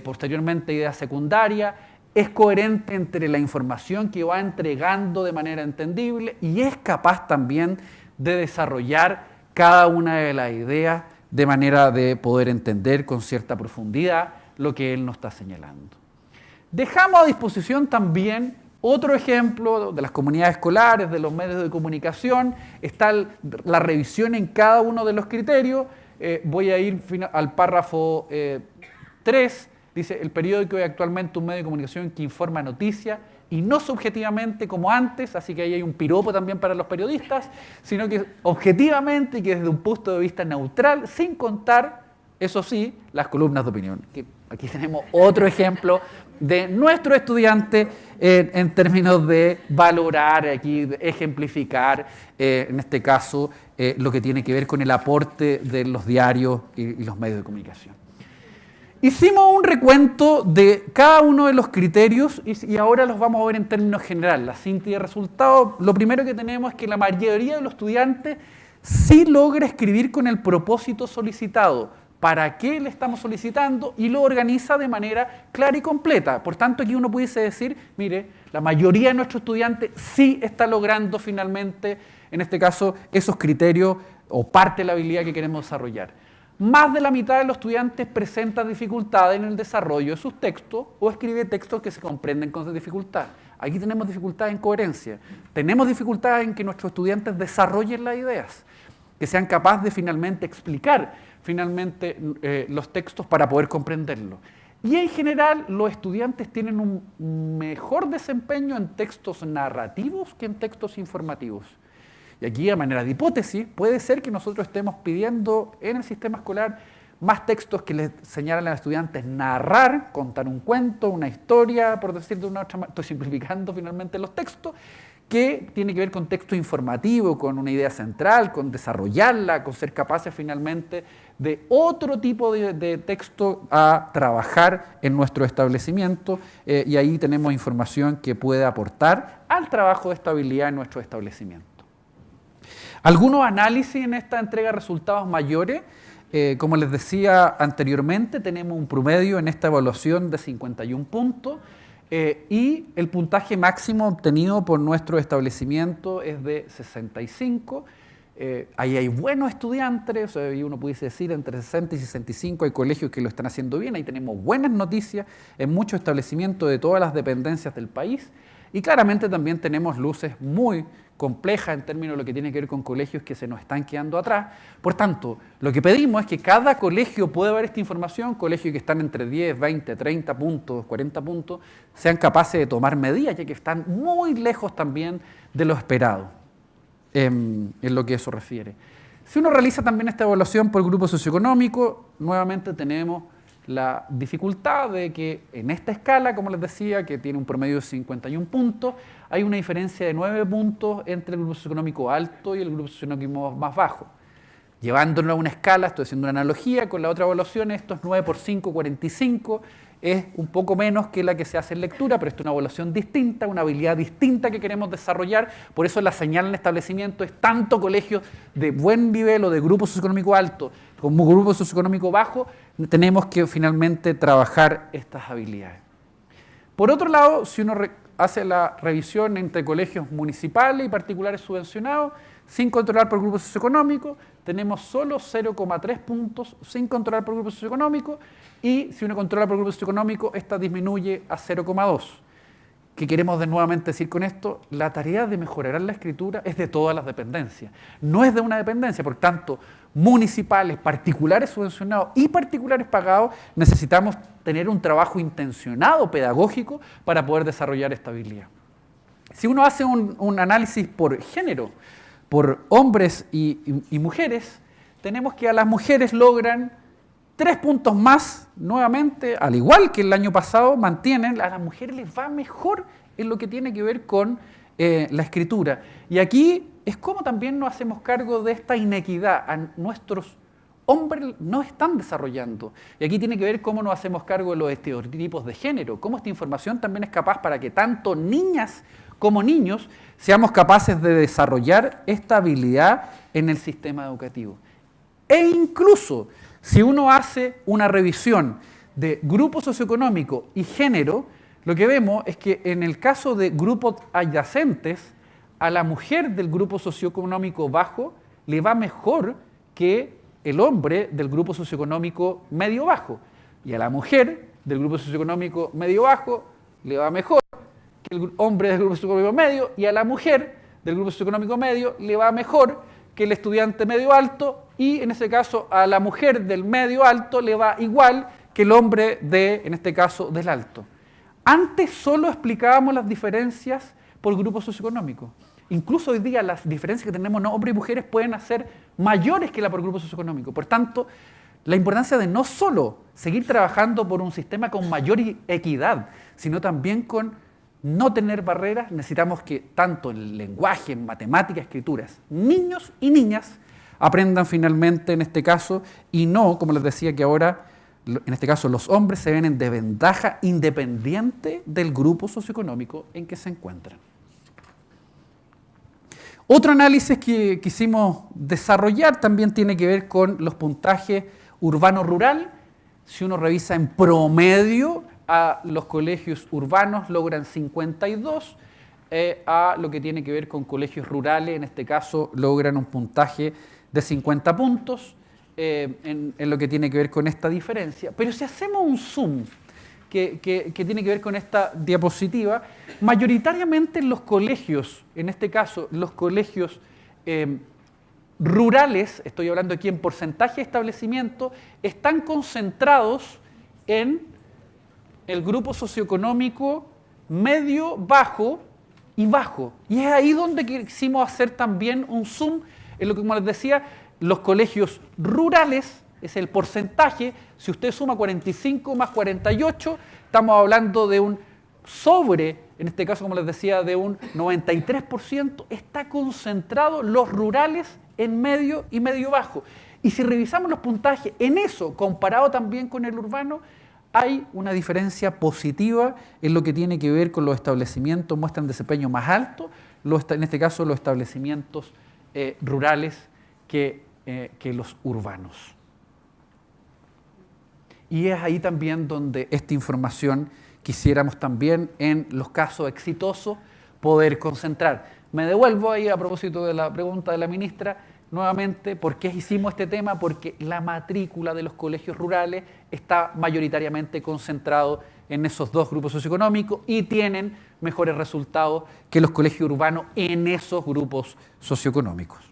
[SPEAKER 3] posteriormente idea secundaria, es coherente entre la información que va entregando de manera entendible y es capaz también de desarrollar cada una de las ideas de manera de poder entender con cierta profundidad lo que él nos está señalando. Dejamos a disposición también otro ejemplo de las comunidades escolares, de los medios de comunicación, está la revisión en cada uno de los criterios. Voy a ir al párrafo 3, dice, el periódico es actualmente un medio de comunicación que informa noticias y no subjetivamente como antes, así que ahí hay un piropo también para los periodistas, sino que objetivamente y que desde un punto de vista neutral, sin contar, eso sí, las columnas de opinión. Aquí tenemos otro ejemplo de nuestro estudiante en términos de valorar, aquí, de ejemplificar, en este caso, lo que tiene que ver con el aporte de los diarios y los medios de comunicación. Hicimos un recuento de cada uno de los criterios y ahora los vamos a ver en términos generales. La síntesis de resultados, lo primero que tenemos es que la mayoría de los estudiantes sí logra escribir con el propósito solicitado. ¿Para qué le estamos solicitando? Y lo organiza de manera clara y completa. Por tanto, aquí uno pudiese decir, mire, la mayoría de nuestros estudiantes sí está logrando finalmente, en este caso, esos criterios o parte de la habilidad que queremos desarrollar. Más de la mitad de los estudiantes presentan dificultades en el desarrollo de sus textos o escribe textos que se comprenden con dificultad. Aquí tenemos dificultades en coherencia. Tenemos dificultades en que nuestros estudiantes desarrollen las ideas, que sean capaces de finalmente explicar los textos para poder comprenderlos. Y en general los estudiantes tienen un mejor desempeño en textos narrativos que en textos informativos. Y aquí, a manera de hipótesis, puede ser que nosotros estemos pidiendo en el sistema escolar más textos que les señalan a los estudiantes narrar, contar un cuento, una historia, por decir de una otra manera, estoy simplificando finalmente los textos, que tiene que ver con texto informativo, con una idea central, con desarrollarla, con ser capaces finalmente de otro tipo de texto a trabajar en nuestro establecimiento y ahí tenemos información que puede aportar al trabajo de estabilidad en nuestro establecimiento. Algunos análisis en esta entrega de resultados mayores, como les decía anteriormente, tenemos un promedio en esta evaluación de 51 puntos, y el puntaje máximo obtenido por nuestro establecimiento es de 65. Ahí hay buenos estudiantes, y uno pudiese decir entre 60 y 65 hay colegios que lo están haciendo bien, ahí tenemos buenas noticias en muchos establecimientos de todas las dependencias del país y claramente también tenemos luces muy complejas en términos de lo que tiene que ver con colegios que se nos están quedando atrás. Por tanto, lo que pedimos es que cada colegio pueda ver esta información, colegios que están entre 10, 20, 30 puntos, 40 puntos, sean capaces de tomar medidas, ya que están muy lejos también de lo esperado en lo que eso refiere. Si uno realiza también esta evaluación por grupo socioeconómico, nuevamente tenemos la dificultad de que en esta escala, como les decía, que tiene un promedio de 51 puntos, hay una diferencia de 9 puntos entre el grupo socioeconómico alto y el grupo socioeconómico más bajo. Llevándolo a una escala, estoy haciendo una analogía con la otra evaluación, esto es 9 por 5, 45, es un poco menos que la que se hace en lectura, pero esto es una evaluación distinta, una habilidad distinta que queremos desarrollar, por eso la señal en establecimiento es tanto colegios de buen nivel o de grupo socioeconómico alto como grupo socioeconómico bajo, tenemos que finalmente trabajar estas habilidades. Por otro lado, si uno hace la revisión entre colegios municipales y particulares subvencionados, sin controlar por grupo socioeconómico, tenemos solo 0,3 puntos sin controlar por grupo socioeconómico, y si uno controla por grupo socioeconómico, esta disminuye a 0,2. ¿Qué queremos nuevamente decir con esto? La tarea de mejorar la escritura es de todas las dependencias, no es de una dependencia. Por tanto, municipales, particulares subvencionados y particulares pagados, necesitamos tener un trabajo intencionado, pedagógico, para poder desarrollar esta habilidad. Si uno hace un análisis por género, por hombres y mujeres, tenemos que a las mujeres logran 3 puntos más, nuevamente, al igual que el año pasado, mantienen, a las mujeres les va mejor en lo que tiene que ver con la escritura. Y aquí es como también nos hacemos cargo de esta inequidad. A nuestros hombres no están desarrollando. Y aquí tiene que ver cómo nos hacemos cargo de los estereotipos de género, cómo esta información también es capaz para que tanto niñas como niños seamos capaces de desarrollar esta habilidad en el sistema educativo. E incluso, si uno hace una revisión de grupo socioeconómico y género, lo que vemos es que en el caso de grupos adyacentes, a la mujer del grupo socioeconómico bajo le va mejor que el hombre del grupo socioeconómico medio-bajo. Y a la mujer del grupo socioeconómico medio-bajo le va mejor que el hombre del grupo socioeconómico medio, y a la mujer del grupo socioeconómico medio le va mejor que el estudiante medio-alto, y en ese caso a la mujer del medio-alto le va igual que el hombre en este caso, del alto. Antes solo explicábamos las diferencias por grupo socioeconómico. Incluso hoy día las diferencias que tenemos hombres y mujeres pueden ser mayores que la por grupo socioeconómico. Por tanto, la importancia de no solo seguir trabajando por un sistema con mayor equidad, sino también con no tener barreras. Necesitamos que tanto en lenguaje, en matemática, escrituras, niños y niñas aprendan finalmente en este caso, y no, como les decía, que ahora en este caso los hombres se ven en desventaja independiente del grupo socioeconómico en que se encuentran. Otro análisis que quisimos desarrollar también tiene que ver con los puntajes urbano-rural. Si uno revisa en promedio, a los colegios urbanos logran 52, a lo que tiene que ver con colegios rurales, en este caso logran un puntaje de 50 puntos en lo que tiene que ver con esta diferencia. Pero si hacemos un zoom que tiene que ver con esta diapositiva, mayoritariamente los colegios, en este caso los colegios rurales, estoy hablando aquí en porcentaje de establecimiento, están concentrados en el grupo socioeconómico medio, bajo y bajo. Y es ahí donde quisimos hacer también un zoom en lo que, como les decía, los colegios rurales es el porcentaje. Si usted suma 45 más 48, estamos hablando de un sobre, en este caso, como les decía, de un 93%. Está concentrado los rurales en medio y medio bajo. Y si revisamos los puntajes en eso, comparado también con el urbano, hay una diferencia positiva en lo que tiene que ver con los establecimientos, muestran desempeño más alto, en este caso los establecimientos rurales que los urbanos. Y es ahí también donde esta información quisiéramos también, en los casos exitosos, poder concentrar. Me devuelvo ahí a propósito de la pregunta de la ministra, nuevamente, ¿por qué hicimos este tema? Porque la matrícula de los colegios rurales está mayoritariamente concentrado en esos dos grupos socioeconómicos y tienen mejores resultados que los colegios urbanos en esos grupos socioeconómicos.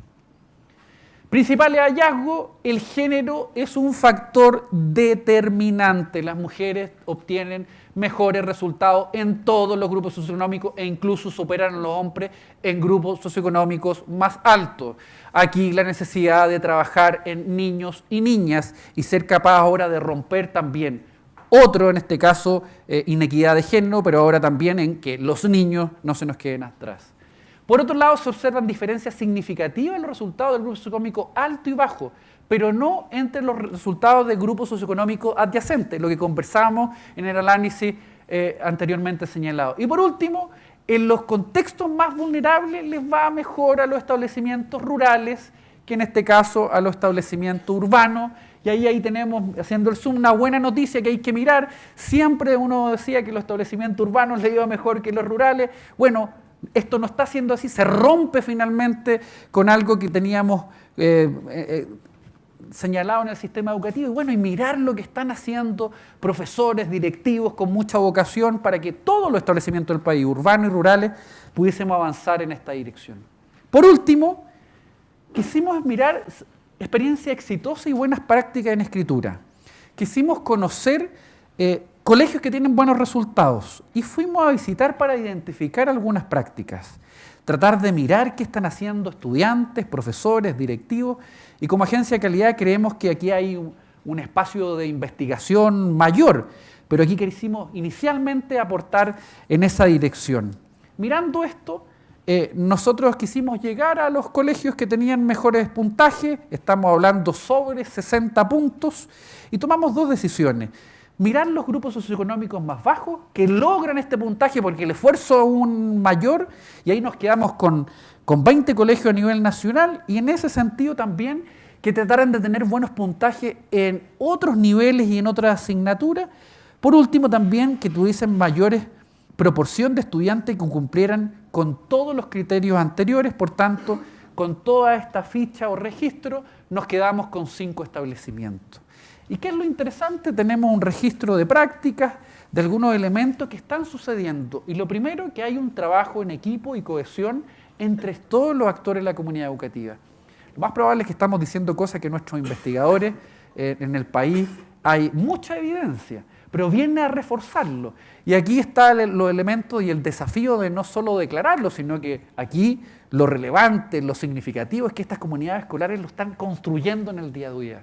[SPEAKER 3] Principales hallazgos: el género es un factor determinante. Las mujeres obtienen mejores resultados en todos los grupos socioeconómicos e incluso superan a los hombres en grupos socioeconómicos más altos. Aquí la necesidad de trabajar en niños y niñas y ser capaz ahora de romper también otro, en este caso, inequidad de género, pero ahora también en que los niños no se nos queden atrás. Por otro lado, se observan diferencias significativas en los resultados del grupo socioeconómico alto y bajo, pero no entre los resultados del grupo socioeconómico adyacente, lo que conversamos en el análisis anteriormente señalado. Y por último, en los contextos más vulnerables les va mejor a los establecimientos rurales que en este caso a los establecimientos urbanos. Y ahí tenemos, haciendo el zoom, una buena noticia que hay que mirar. Siempre uno decía que los establecimientos urbanos les iba mejor que los rurales. Bueno, esto no está siendo así, se rompe finalmente con algo que teníamos señalado en el sistema educativo, y bueno, y mirar lo que están haciendo profesores, directivos con mucha vocación para que todos los establecimientos del país, urbanos y rurales, pudiésemos avanzar en esta dirección. Por último, quisimos mirar experiencia exitosa y buenas prácticas en escritura. Quisimos conocer colegios que tienen buenos resultados y fuimos a visitar para identificar algunas prácticas. Tratar de mirar qué están haciendo estudiantes, profesores, directivos, y como agencia de calidad creemos que aquí hay un espacio de investigación mayor, pero aquí quisimos inicialmente aportar en esa dirección. Mirando esto, nosotros quisimos llegar a los colegios que tenían mejores puntajes, estamos hablando sobre 60 puntos, y tomamos dos decisiones. Mirar los grupos socioeconómicos más bajos que logran este puntaje porque el esfuerzo es aún mayor, y ahí nos quedamos con 20 colegios a nivel nacional, y en ese sentido también que trataran de tener buenos puntajes en otros niveles y en otras asignaturas. Por último también que tuviesen mayores proporción de estudiantes que cumplieran con todos los criterios anteriores. Por tanto, con toda esta ficha o registro nos quedamos con 5 establecimientos. ¿Y qué es lo interesante? Tenemos un registro de prácticas, de algunos elementos que están sucediendo. Y lo primero, que hay un trabajo en equipo y cohesión entre todos los actores de la comunidad educativa. Lo más probable es que estamos diciendo cosas que nuestros investigadores en el país hay mucha evidencia, pero viene a reforzarlo. Y aquí están los elementos y el desafío de no solo declararlo, sino que aquí lo relevante, lo significativo es que estas comunidades escolares lo están construyendo en el día a día.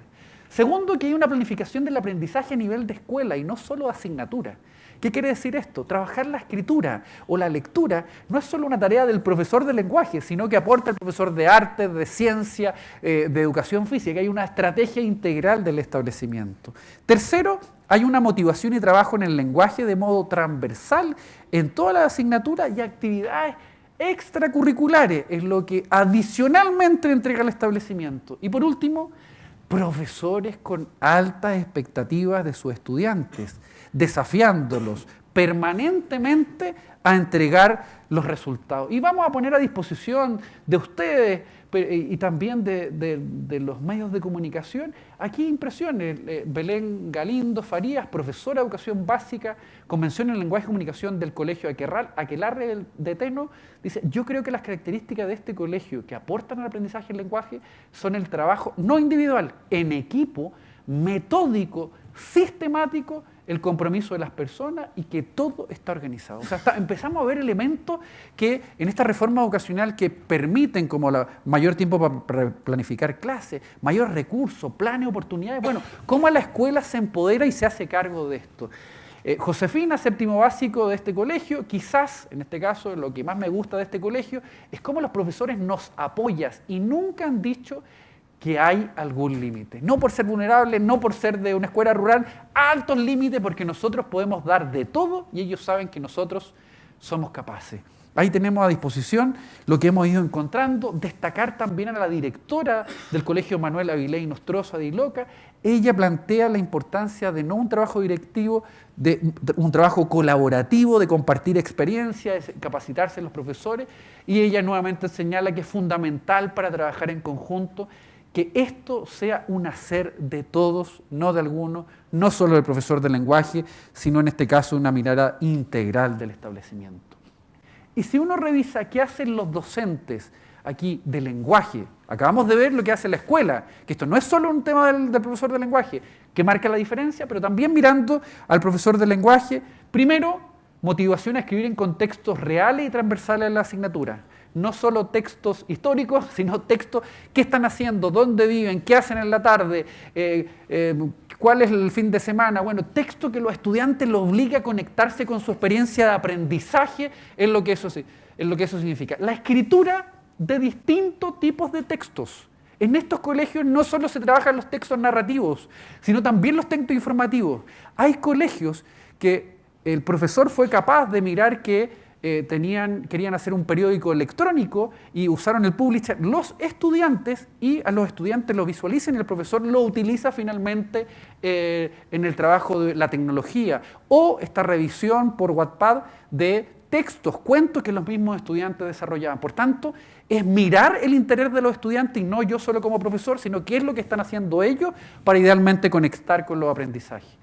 [SPEAKER 3] Segundo, que hay una planificación del aprendizaje a nivel de escuela y no solo de asignatura. ¿Qué quiere decir esto? Trabajar la escritura o la lectura no es solo una tarea del profesor de lenguaje, sino que aporta el profesor de arte, de ciencia, de educación física. Hay una estrategia integral del establecimiento. Tercero, hay una motivación y trabajo en el lenguaje de modo transversal en todas las asignaturas y actividades extracurriculares, es lo que adicionalmente entrega el establecimiento. Y por último, profesores con altas expectativas de sus estudiantes, desafiándolos permanentemente a entregar los resultados. Y vamos a poner a disposición de ustedes y también de los medios de comunicación aquí impresiones. Belén Galindo Farías, profesora de educación básica, convención en lenguaje y comunicación del colegio Aquelarre de Teno, dice: yo creo que las características de este colegio que aportan al aprendizaje del lenguaje son el trabajo no individual, en equipo, metódico, sistemático, el compromiso de las personas y que todo está organizado. O sea, empezamos a ver elementos que en esta reforma educacional que permiten como mayor tiempo para planificar clases, mayor recursos, planes, oportunidades. Bueno, cómo la escuela se empodera y se hace cargo de esto. Josefina, séptimo básico de este colegio, quizás, en este caso, lo que más me gusta de este colegio es cómo los profesores nos apoyan y nunca han dicho que hay algún límite. No por ser vulnerables, no por ser de una escuela rural, altos límites, porque nosotros podemos dar de todo y ellos saben que nosotros somos capaces. Ahí tenemos a disposición lo que hemos ido encontrando. Destacar también a la directora del Colegio Manuel Avilés Nostroza de Iloca. Ella plantea la importancia de no un trabajo directivo, de un trabajo colaborativo, de compartir experiencias, de capacitarse en los profesores. Y ella nuevamente señala que es fundamental para trabajar en conjunto que esto sea un hacer de todos, no de algunos, no solo del profesor de lenguaje, sino en este caso una mirada integral del establecimiento. Y si uno revisa qué hacen los docentes aquí de lenguaje, acabamos de ver lo que hace la escuela, que esto no es solo un tema del profesor de lenguaje, que marca la diferencia, pero también mirando al profesor de lenguaje, primero, motivación a escribir en contextos reales y transversales en la asignatura. No solo textos históricos, sino textos, qué están haciendo, dónde viven, qué hacen en la tarde, cuál es el fin de semana. Bueno, texto que los estudiantes los obliga a conectarse con su experiencia de aprendizaje, es lo que eso sí. en lo que eso significa. La escritura de distintos tipos de textos. En estos colegios no solo se trabajan los textos narrativos, sino también los textos informativos. Hay colegios que el profesor fue capaz de mirar que querían hacer un periódico electrónico y usaron el publisher los estudiantes, y a los estudiantes lo visualizan y el profesor lo utiliza finalmente en el trabajo de la tecnología, o esta revisión por Wattpad de textos, cuentos que los mismos estudiantes desarrollaban. Por tanto, es mirar el interés de los estudiantes y no yo solo como profesor, sino qué es lo que están haciendo ellos para idealmente conectar con los aprendizajes.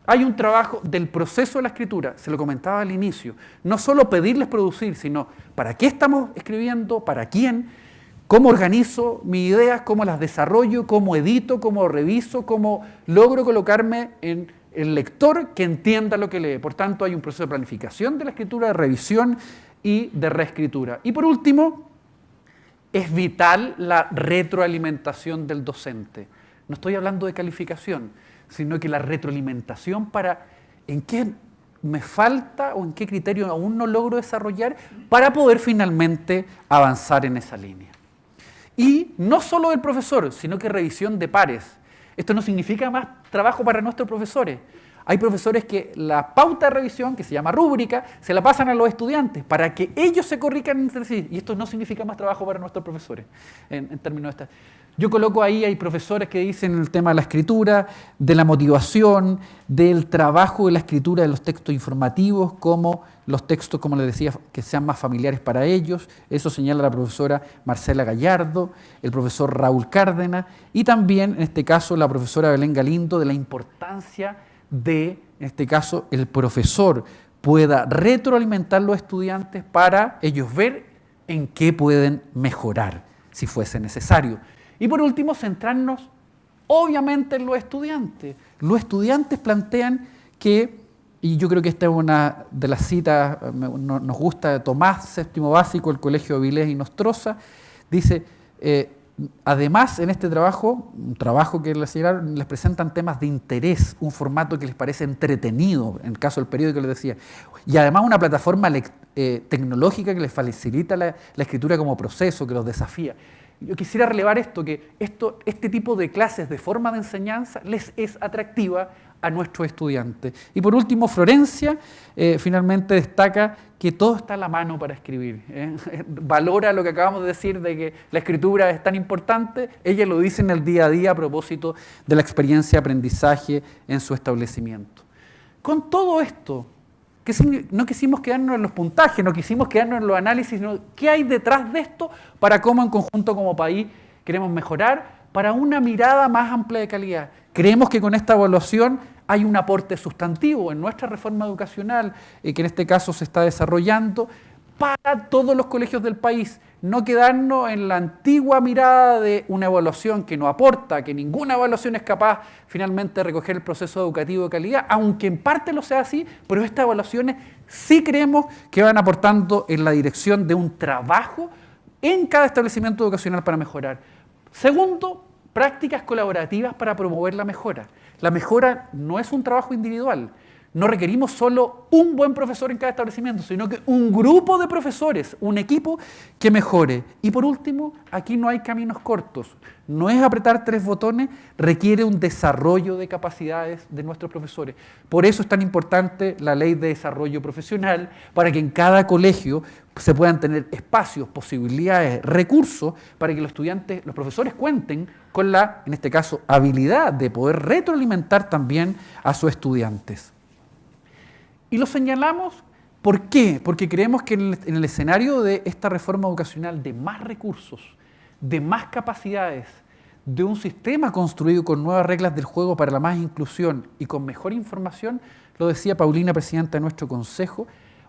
[SPEAKER 3] Hay un trabajo del proceso de la escritura, se lo comentaba al inicio, no solo pedirles producir, sino para qué estamos escribiendo, para quién, cómo organizo mis ideas, cómo las desarrollo, cómo edito, cómo reviso, cómo logro colocarme en el lector que entienda lo que lee. Por tanto, hay un proceso de planificación de la escritura, de revisión y de reescritura. Y por último, es vital la retroalimentación del docente. No estoy hablando de calificación, sino que la retroalimentación para en qué me falta o en qué criterio aún no logro desarrollar para poder finalmente avanzar en esa línea. Y no solo del profesor, sino que revisión de pares. Esto no significa más trabajo para nuestros profesores. Hay profesores que la pauta de revisión, que se llama rúbrica, se la pasan a los estudiantes para que ellos se corrijan entre sí. Y esto no significa más trabajo para nuestros profesores, en términos de esta. Yo coloco ahí, hay profesores que dicen el tema de la escritura, de la motivación, del trabajo de la escritura de los textos informativos, como los textos, como les decía, que sean más familiares para ellos. Eso señala la profesora Marcela Gallardo, el profesor Raúl Cárdenas y también, en este caso, la profesora Belén Galindo, de la importancia de, en este caso, el profesor pueda retroalimentar a los estudiantes para ellos ver en qué pueden mejorar, si fuese necesario. Y por último, centrarnos obviamente en los estudiantes. Los estudiantes plantean que, y yo creo que esta es una de las citas, nos gusta de Tomás, séptimo básico, el Colegio Avilés y Nostroza, dice, además en este trabajo, un trabajo que les presentan temas de interés, un formato que les parece entretenido, en el caso del periódico les decía, y además una plataforma tecnológica que les facilita la escritura como proceso, que los desafía. Yo quisiera relevar esto, que este tipo de clases de forma de enseñanza les es atractiva a nuestros estudiantes. Y por último, Florencia finalmente destaca que todo está a la mano para escribir. Valora lo que acabamos de decir de que la escritura es tan importante. Ella lo dice en el día a día a propósito de la experiencia de aprendizaje en su establecimiento. Con todo esto, no quisimos quedarnos en los puntajes, no quisimos quedarnos en los análisis, sino qué hay detrás de esto para cómo en conjunto como país queremos mejorar para una mirada más amplia de calidad. Creemos que con esta evaluación hay un aporte sustantivo en nuestra reforma educacional, que en este caso se está desarrollando para todos los colegios del país. No quedarnos en la antigua mirada de una evaluación que no aporta, que ninguna evaluación es capaz finalmente de recoger el proceso educativo de calidad, aunque en parte lo sea así, pero estas evaluaciones sí creemos que van aportando en la dirección de un trabajo en cada establecimiento educacional para mejorar. Segundo, prácticas colaborativas para promover la mejora. La mejora no es un trabajo individual. No requerimos solo un buen profesor en cada establecimiento, sino que un grupo de profesores, un equipo que mejore. Y por último, aquí no hay caminos cortos. No es apretar 3 botones, requiere un desarrollo de capacidades de nuestros profesores. Por eso es tan importante la ley de desarrollo profesional, para que en cada colegio se puedan tener espacios, posibilidades, recursos, para que los estudiantes, los profesores cuenten con la, en este caso, habilidad de poder retroalimentar también a sus estudiantes. Y lo señalamos, ¿por qué? Porque creemos que en el escenario de esta reforma educacional de más recursos, de más capacidades, de un sistema construido con nuevas reglas del juego para la más inclusión y con mejor información, lo decía Paulina, presidenta de nuestro consejo,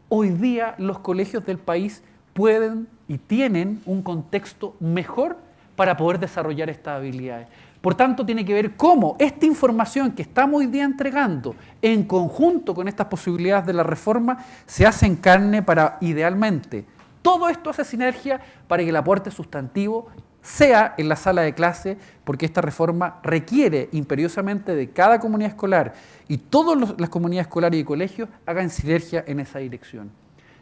[SPEAKER 3] hoy día los colegios del país pueden y tienen un contexto mejor para poder desarrollar estas habilidades. Por tanto, tiene que ver cómo esta información que estamos hoy día entregando en conjunto con estas posibilidades de la reforma se hace en carne para, idealmente, todo esto hace sinergia para que el aporte sustantivo sea en la sala de clase, porque esta reforma requiere imperiosamente de cada comunidad escolar y todas las comunidades escolares y colegios hagan sinergia en esa dirección.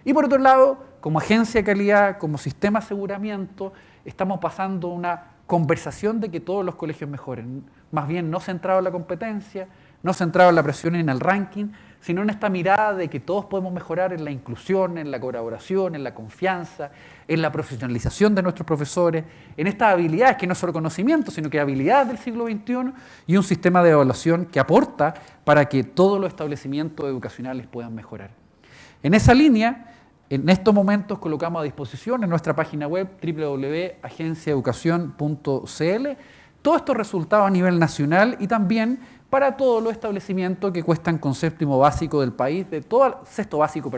[SPEAKER 3] Y por otro lado, como agencia de calidad, como sistema de aseguramiento, estamos pasando una conversación de que todos los colegios mejoren, más bien no centrado en la competencia, no centrado en la presión y en el ranking, sino en esta mirada de que todos podemos mejorar en la inclusión, en la colaboración, en la confianza, en la profesionalización de nuestros profesores, en estas habilidades que no solo conocimiento, sino que habilidades del siglo XXI y un sistema de evaluación que aporta para que todos los establecimientos educacionales puedan mejorar. En esa línea, en estos momentos colocamos a disposición en nuestra página web www.agenciaeducacion.cl todos estos resultados a nivel nacional y también para todos los establecimientos que cuestan con séptimo básico del país, sexto básico,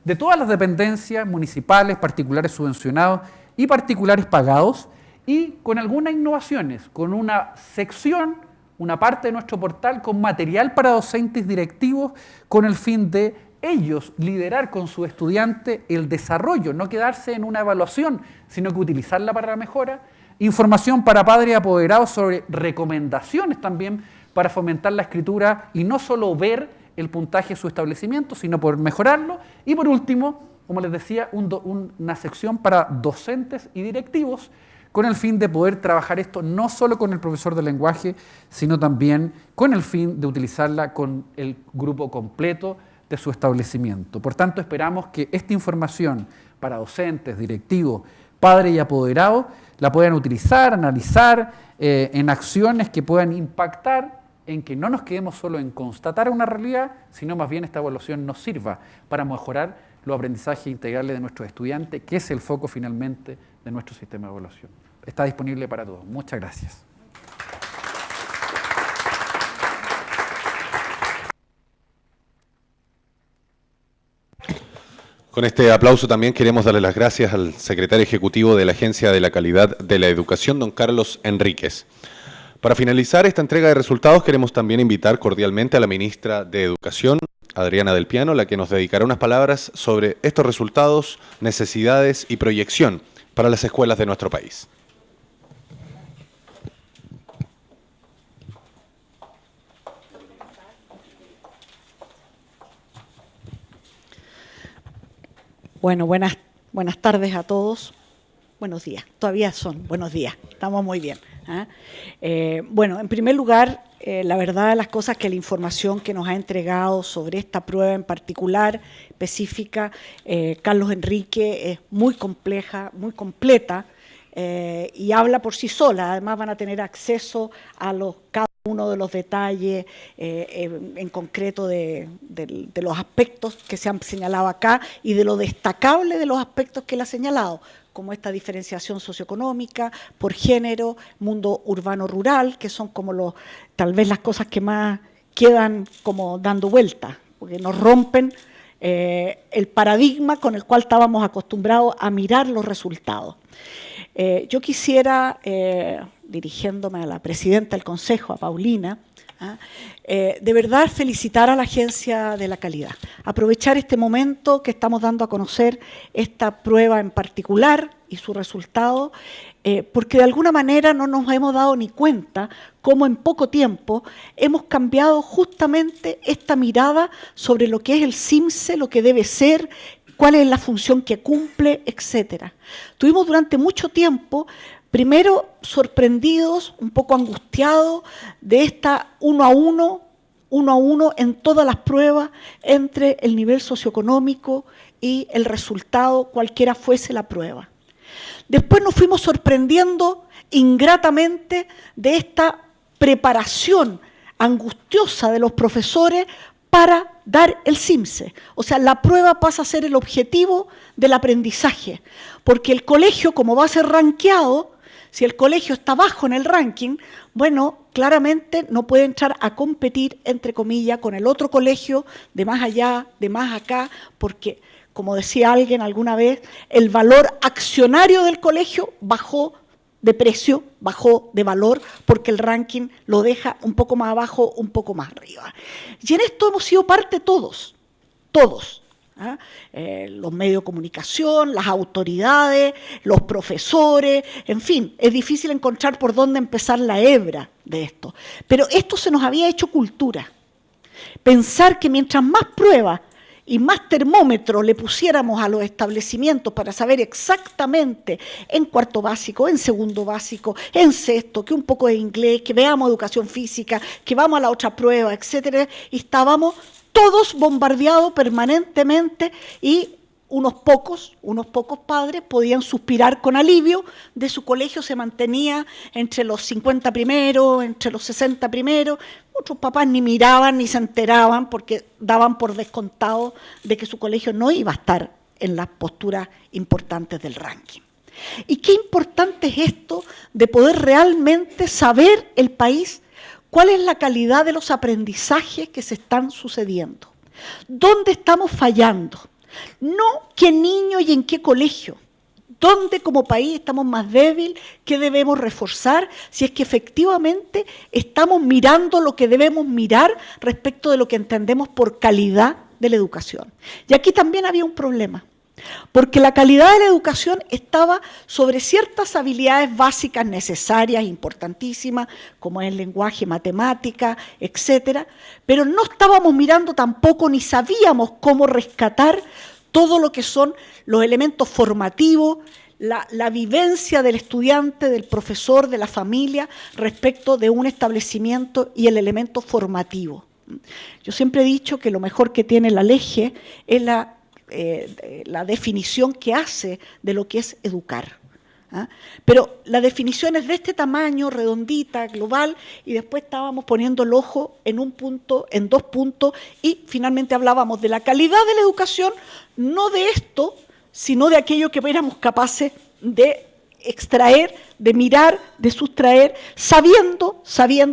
[SPEAKER 3] de todas las dependencias municipales, particulares subvencionados y particulares pagados, y con algunas innovaciones, con una sección, una parte de nuestro portal con material para docentes directivos, con el fin de ellos liderar con su estudiante el desarrollo, no quedarse en una evaluación, sino que utilizarla para la mejora. Información para padres y apoderados sobre recomendaciones también para fomentar la escritura y no solo ver el puntaje de su establecimiento, sino por mejorarlo. Y por último, como les decía, una sección para docentes y directivos con el fin de poder trabajar esto no solo con el profesor de lenguaje, sino también con el fin de utilizarla con el grupo completo de su establecimiento. Por tanto, esperamos que esta información para docentes, directivos, padres y apoderados la puedan utilizar, analizar en acciones que puedan impactar en que no nos quedemos solo en constatar una realidad, sino más bien esta evaluación nos sirva para mejorar los aprendizajes integrales de nuestros estudiantes, que es el foco finalmente de nuestro sistema de evaluación. Está disponible para todos. Muchas gracias.
[SPEAKER 1] Con este aplauso también queremos darle las gracias al secretario ejecutivo de la Agencia de la Calidad de la Educación, don Carlos Enríquez. Para finalizar esta entrega de resultados, queremos también invitar cordialmente a la ministra de Educación, Adriana del Piano, la que nos dedicará unas palabras sobre estos resultados, necesidades y proyección para las escuelas de nuestro país.
[SPEAKER 4] Bueno, buenas tardes a todos. Buenos días, todavía son buenos días, estamos muy bien. Bueno, en primer lugar, la verdad de las cosas que la información que nos ha entregado sobre esta prueba en particular, específica, Carlos Enrique, es muy compleja, muy completa, y habla por sí sola. Además van a tener acceso a cada uno de los detalles en concreto de los aspectos que se han señalado acá y de lo destacable de los aspectos que él ha señalado, como esta diferenciación socioeconómica, por género, mundo urbano-rural, que son como tal vez las cosas que más quedan como dando vuelta, porque nos rompen el paradigma con el cual estábamos acostumbrados a mirar los resultados. Yo quisiera, dirigiéndome a la presidenta del Consejo, a Paulina, de verdad felicitar a la Agencia de la Calidad, aprovechar este momento que estamos dando a conocer esta prueba en particular y su resultado, porque de alguna manera no nos hemos dado ni cuenta cómo en poco tiempo hemos cambiado justamente esta mirada sobre lo que es el CIMSE, lo que debe ser, cuál es la función que cumple, etcétera. Tuvimos durante mucho tiempo, primero sorprendidos, un poco angustiados de esta uno a uno en todas las pruebas entre el nivel socioeconómico y el resultado, cualquiera fuese la prueba. Después nos fuimos sorprendiendo ingratamente de esta preparación angustiosa de los profesores para dar el CIMSE. O sea, la prueba pasa a ser el objetivo del aprendizaje, porque el colegio, como va a ser rankeado, si el colegio está bajo en el ranking, bueno, claramente no puede entrar a competir, entre comillas, con el otro colegio de más allá, de más acá, porque, como decía alguien alguna vez, el valor accionario del colegio bajó de precio, bajó de valor, porque el ranking lo deja un poco más abajo, un poco más arriba. Y en esto hemos sido parte todos. Los medios de comunicación, las autoridades, los profesores, en fin, es difícil encontrar por dónde empezar la hebra de esto. Pero esto se nos había hecho cultura. Pensar que mientras más pruebas y más termómetro le pusiéramos a los establecimientos para saber exactamente en cuarto básico, en segundo básico, en sexto, que un poco de inglés, que veamos educación física, que vamos a la otra prueba, etcétera, y estábamos todos bombardeados permanentemente y unos pocos padres podían suspirar con alivio de su colegio, se mantenía entre los 50 primeros, entre los 60 primeros, otros papás ni miraban ni se enteraban porque daban por descontado de que su colegio no iba a estar en las posturas importantes del ranking. Y qué importante es esto de poder realmente saber el país, cuál es la calidad de los aprendizajes que se están sucediendo, dónde estamos fallando. No qué niño y en qué colegio, dónde como país estamos más débiles, qué debemos reforzar, si es que efectivamente estamos mirando lo que debemos mirar respecto de lo que entendemos por calidad de la educación. Y aquí también había un problema, porque la calidad de la educación estaba sobre ciertas habilidades básicas necesarias, importantísimas, como el lenguaje, matemática, etcétera, pero no estábamos mirando tampoco ni sabíamos cómo rescatar todo lo que son los elementos formativos, la vivencia del estudiante, del profesor, de la familia, respecto de un establecimiento y el elemento formativo. Yo siempre he dicho que lo mejor que tiene la LEGE es la definición que hace de lo que es educar. ¿Ah? Pero la definición es de este tamaño, redondita, global, y después estábamos poniendo el ojo en un punto, en dos puntos, y finalmente hablábamos de la calidad de la educación, no de esto, sino de aquello que éramos capaces de extraer, de mirar, de sustraer, sabiendo,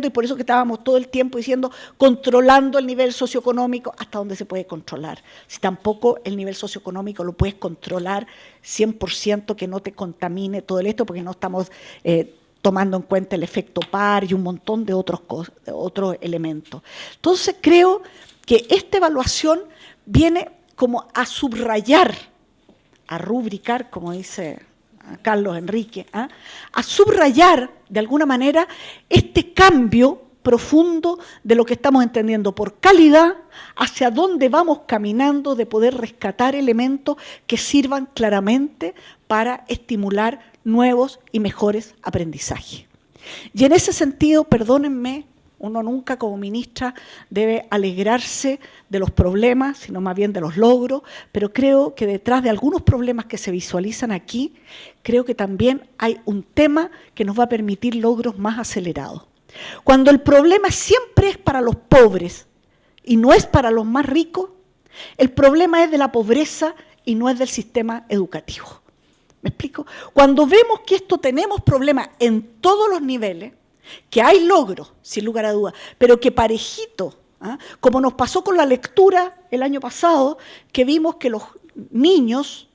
[SPEAKER 4] y por eso que estábamos todo el tiempo diciendo, controlando el nivel socioeconómico hasta donde se puede controlar. Si tampoco el nivel socioeconómico lo puedes controlar 100%, que no te contamine todo esto, porque no estamos tomando en cuenta el efecto par y un montón de otros elementos. Entonces creo que esta evaluación viene como a subrayar, a rubricar, como dice Carlos Enrique, a subrayar de alguna manera este cambio profundo de lo que estamos entendiendo por calidad, hacia dónde vamos caminando, de poder rescatar elementos que sirvan claramente para estimular nuevos y mejores aprendizajes. Y en ese sentido, perdónenme, uno nunca como ministra debe alegrarse de los problemas, sino más bien de los logros, pero creo que detrás de algunos problemas que se visualizan aquí, creo que también hay un tema que nos va a permitir logros más acelerados. Cuando el problema siempre es para los pobres y no es para los más ricos, el problema es de la pobreza y no es del sistema educativo. ¿Me explico? Cuando vemos que esto tenemos problemas en todos los niveles, que hay logros, sin lugar a dudas, pero que parejito, como nos pasó con la lectura el año pasado, que vimos que los niños,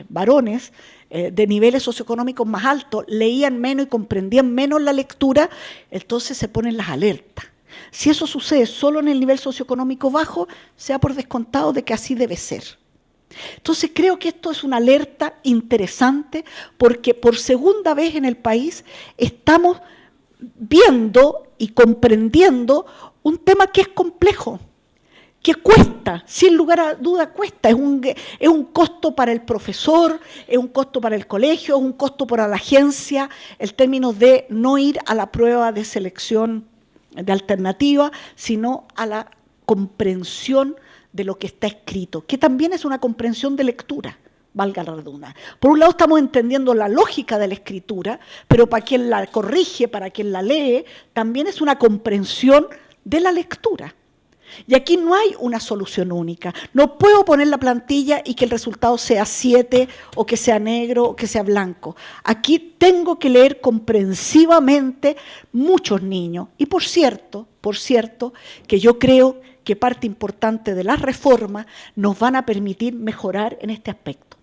[SPEAKER 4] varones, de niveles socioeconómicos más altos, leían menos y comprendían menos la lectura, entonces se ponen las alertas. Si eso sucede solo en el nivel socioeconómico bajo, sea por descontado de que así debe ser. Entonces creo que esto es una alerta interesante, porque por segunda vez en el país estamos viendo y comprendiendo un tema que es complejo, que cuesta, sin lugar a duda cuesta, es un costo para el profesor, es un costo para el colegio, es un costo para la agencia, el término de no ir a la prueba de selección de alternativa, sino a la comprensión de lo que está escrito, que también es una comprensión de lectura, valga la redundancia. Por un lado estamos entendiendo la lógica de la escritura, pero para quien la corrige, para quien la lee, también es una comprensión de la lectura. Y aquí no hay una solución única. No puedo poner la plantilla y que el resultado sea 7, o que sea negro, o que sea blanco. Aquí tengo que leer comprensivamente muchos niños. Y por cierto, que yo creo que parte importante de las reformas nos van a permitir mejorar en este aspecto.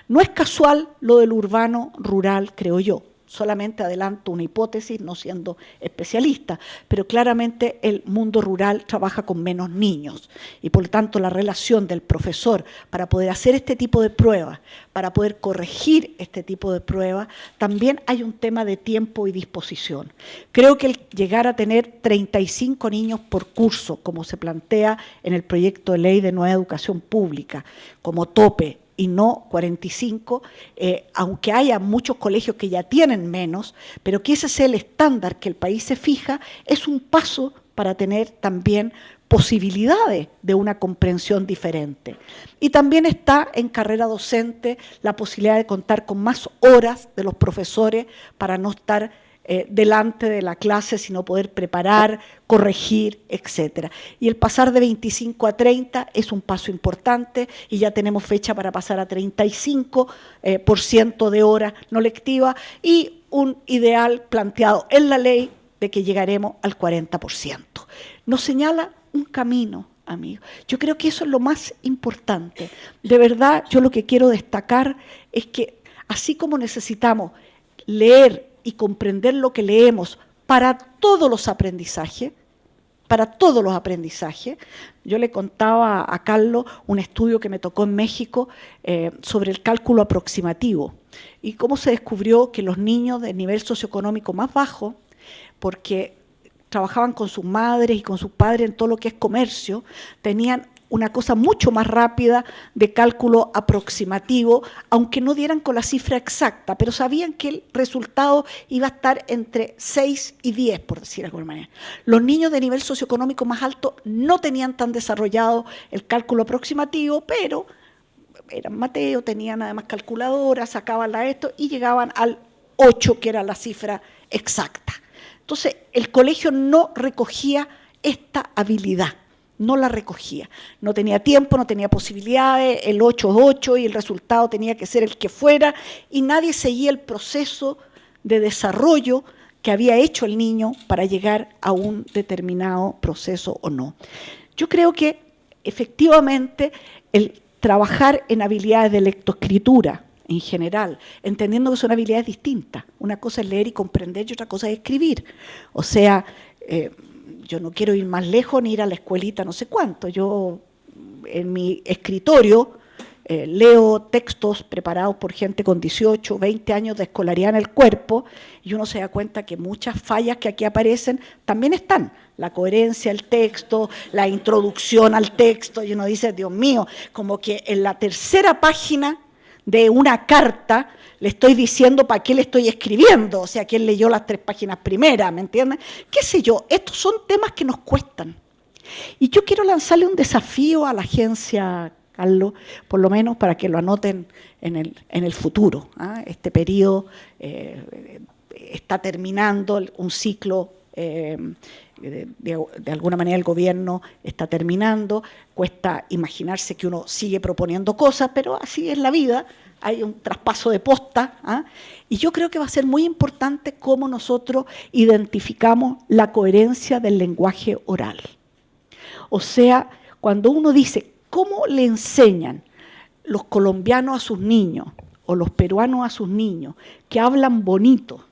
[SPEAKER 4] No es casual lo del urbano-rural, creo yo. solamente adelanto una hipótesis, no siendo especialista, pero claramente el mundo rural trabaja con menos niños y por lo tanto la relación del profesor para poder hacer este tipo de pruebas, para poder corregir este tipo de pruebas, también hay un tema de tiempo y disposición. Creo que el llegar a tener 35 niños por curso, como se plantea en el proyecto de ley de nueva educación pública, como tope, y no 45, aunque haya muchos colegios que ya tienen menos, pero que ese sea el estándar que el país se fija, es un paso para tener también posibilidades de una comprensión diferente. Y también está en carrera docente la posibilidad de contar con más horas de los profesores para no estar delante de la clase, sino poder preparar, corregir, etc. Y el pasar de 25 a 30 es un paso importante y ya tenemos fecha para pasar a 35% de horas no lectivas y un ideal planteado en la ley de que llegaremos al 40%. Nos señala un camino, amigos. Yo creo que eso es lo más importante. De verdad, yo lo que quiero destacar es que así como necesitamos leer y comprender lo que leemos para todos los aprendizajes, yo le contaba a Carlos un estudio que me tocó en México sobre el cálculo aproximativo y cómo se descubrió que los niños de nivel socioeconómico más bajo, porque trabajaban con sus madres y con sus padres en todo lo que es comercio, tenían una cosa mucho más rápida de cálculo aproximativo, aunque no dieran con la cifra exacta, pero sabían que el resultado iba a estar entre 6 y 10, por decir de alguna manera. Los niños de nivel socioeconómico más alto no tenían tan desarrollado el cálculo aproximativo, pero eran Mateo, tenían además calculadoras, sacaban esto y llegaban al 8, que era la cifra exacta. Entonces, el colegio no recogía esta habilidad. No la recogía, no tenía tiempo, no tenía posibilidades, el 8 es 8 y el resultado tenía que ser el que fuera y nadie seguía el proceso de desarrollo que había hecho el niño para llegar a un determinado proceso o no. Yo creo que efectivamente el trabajar en habilidades de lectoescritura en general, entendiendo que son habilidades distintas, una cosa es leer y comprender y otra cosa es escribir, o sea, yo no quiero ir más lejos ni ir a la escuelita no sé cuánto. Yo en mi escritorio leo textos preparados por gente con 18, 20 años de escolaridad en el cuerpo y uno se da cuenta que muchas fallas que aquí aparecen también están. La coherencia del texto, la introducción al texto y uno dice, Dios mío, como que en la tercera página de una carta le estoy diciendo para qué le estoy escribiendo, o sea, quién leyó las 3 páginas primeras, ¿me entienden? ¿Qué sé yo? Estos son temas que nos cuestan. Y yo quiero lanzarle un desafío a la agencia, Carlos, por lo menos para que lo anoten en el futuro. Este periodo está terminando un ciclo, de alguna manera el gobierno está terminando, cuesta imaginarse que uno sigue proponiendo cosas, pero así es la vida. Hay un traspaso de posta, y yo creo que va a ser muy importante cómo nosotros identificamos la coherencia del lenguaje oral. O sea, cuando uno dice, ¿cómo le enseñan los colombianos a sus niños o los peruanos a sus niños que hablan bonito,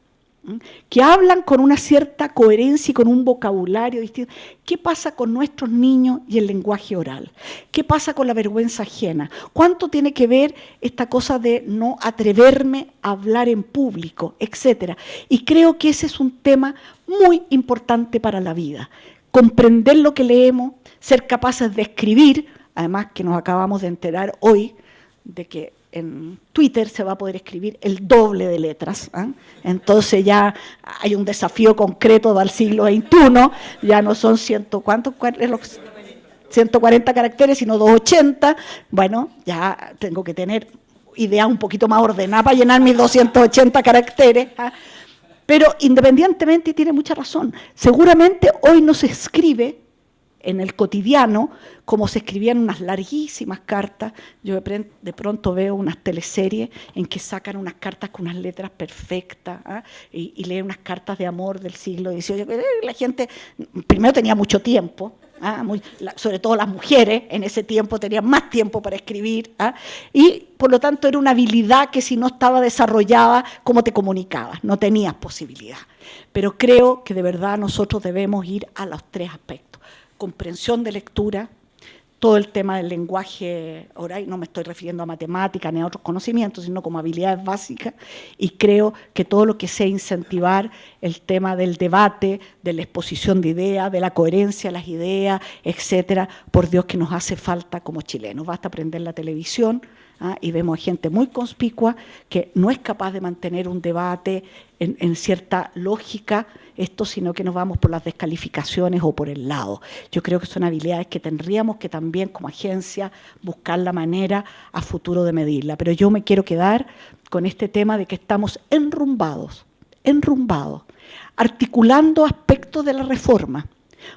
[SPEAKER 4] que hablan con una cierta coherencia y con un vocabulario distinto? ¿Qué pasa con nuestros niños y el lenguaje oral? ¿Qué pasa con la vergüenza ajena? ¿Cuánto tiene que ver esta cosa de no atreverme a hablar en público, etcétera? Y creo que ese es un tema muy importante para la vida. Comprender lo que leemos, ser capaces de escribir, además que nos acabamos de enterar hoy de que en Twitter se va a poder escribir el doble de letras, entonces ya hay un desafío concreto del siglo XXI, ya no son 140 caracteres, sino 280, bueno, ya tengo que tener idea un poquito más ordenada para llenar mis 280 caracteres, pero independientemente tiene mucha razón, seguramente hoy no se escribe en el cotidiano, como se escribían unas larguísimas cartas. Yo de pronto veo unas teleseries en que sacan unas cartas con unas letras perfectas, y leen unas cartas de amor del siglo XVIII. La gente primero tenía mucho tiempo, sobre todo las mujeres en ese tiempo tenían más tiempo para escribir, y por lo tanto era una habilidad que si no estaba desarrollada, ¿cómo te comunicabas? No tenías posibilidad. Pero creo que de verdad nosotros debemos ir a los 3 aspectos: comprensión de lectura, todo el tema del lenguaje oral, no me estoy refiriendo a matemáticas ni a otros conocimientos, sino como habilidades básicas, y creo que todo lo que sea incentivar el tema del debate, de la exposición de ideas, de la coherencia de las ideas, etcétera, por Dios que nos hace falta como chilenos. Basta prender la televisión, y vemos gente muy conspicua que no es capaz de mantener un debate en cierta lógica, sino que nos vamos por las descalificaciones o por el lado. Yo creo que son habilidades que tendríamos que también como agencia buscar la manera a futuro de medirla. Pero yo me quiero quedar con este tema de que estamos enrumbados, articulando aspectos de la reforma,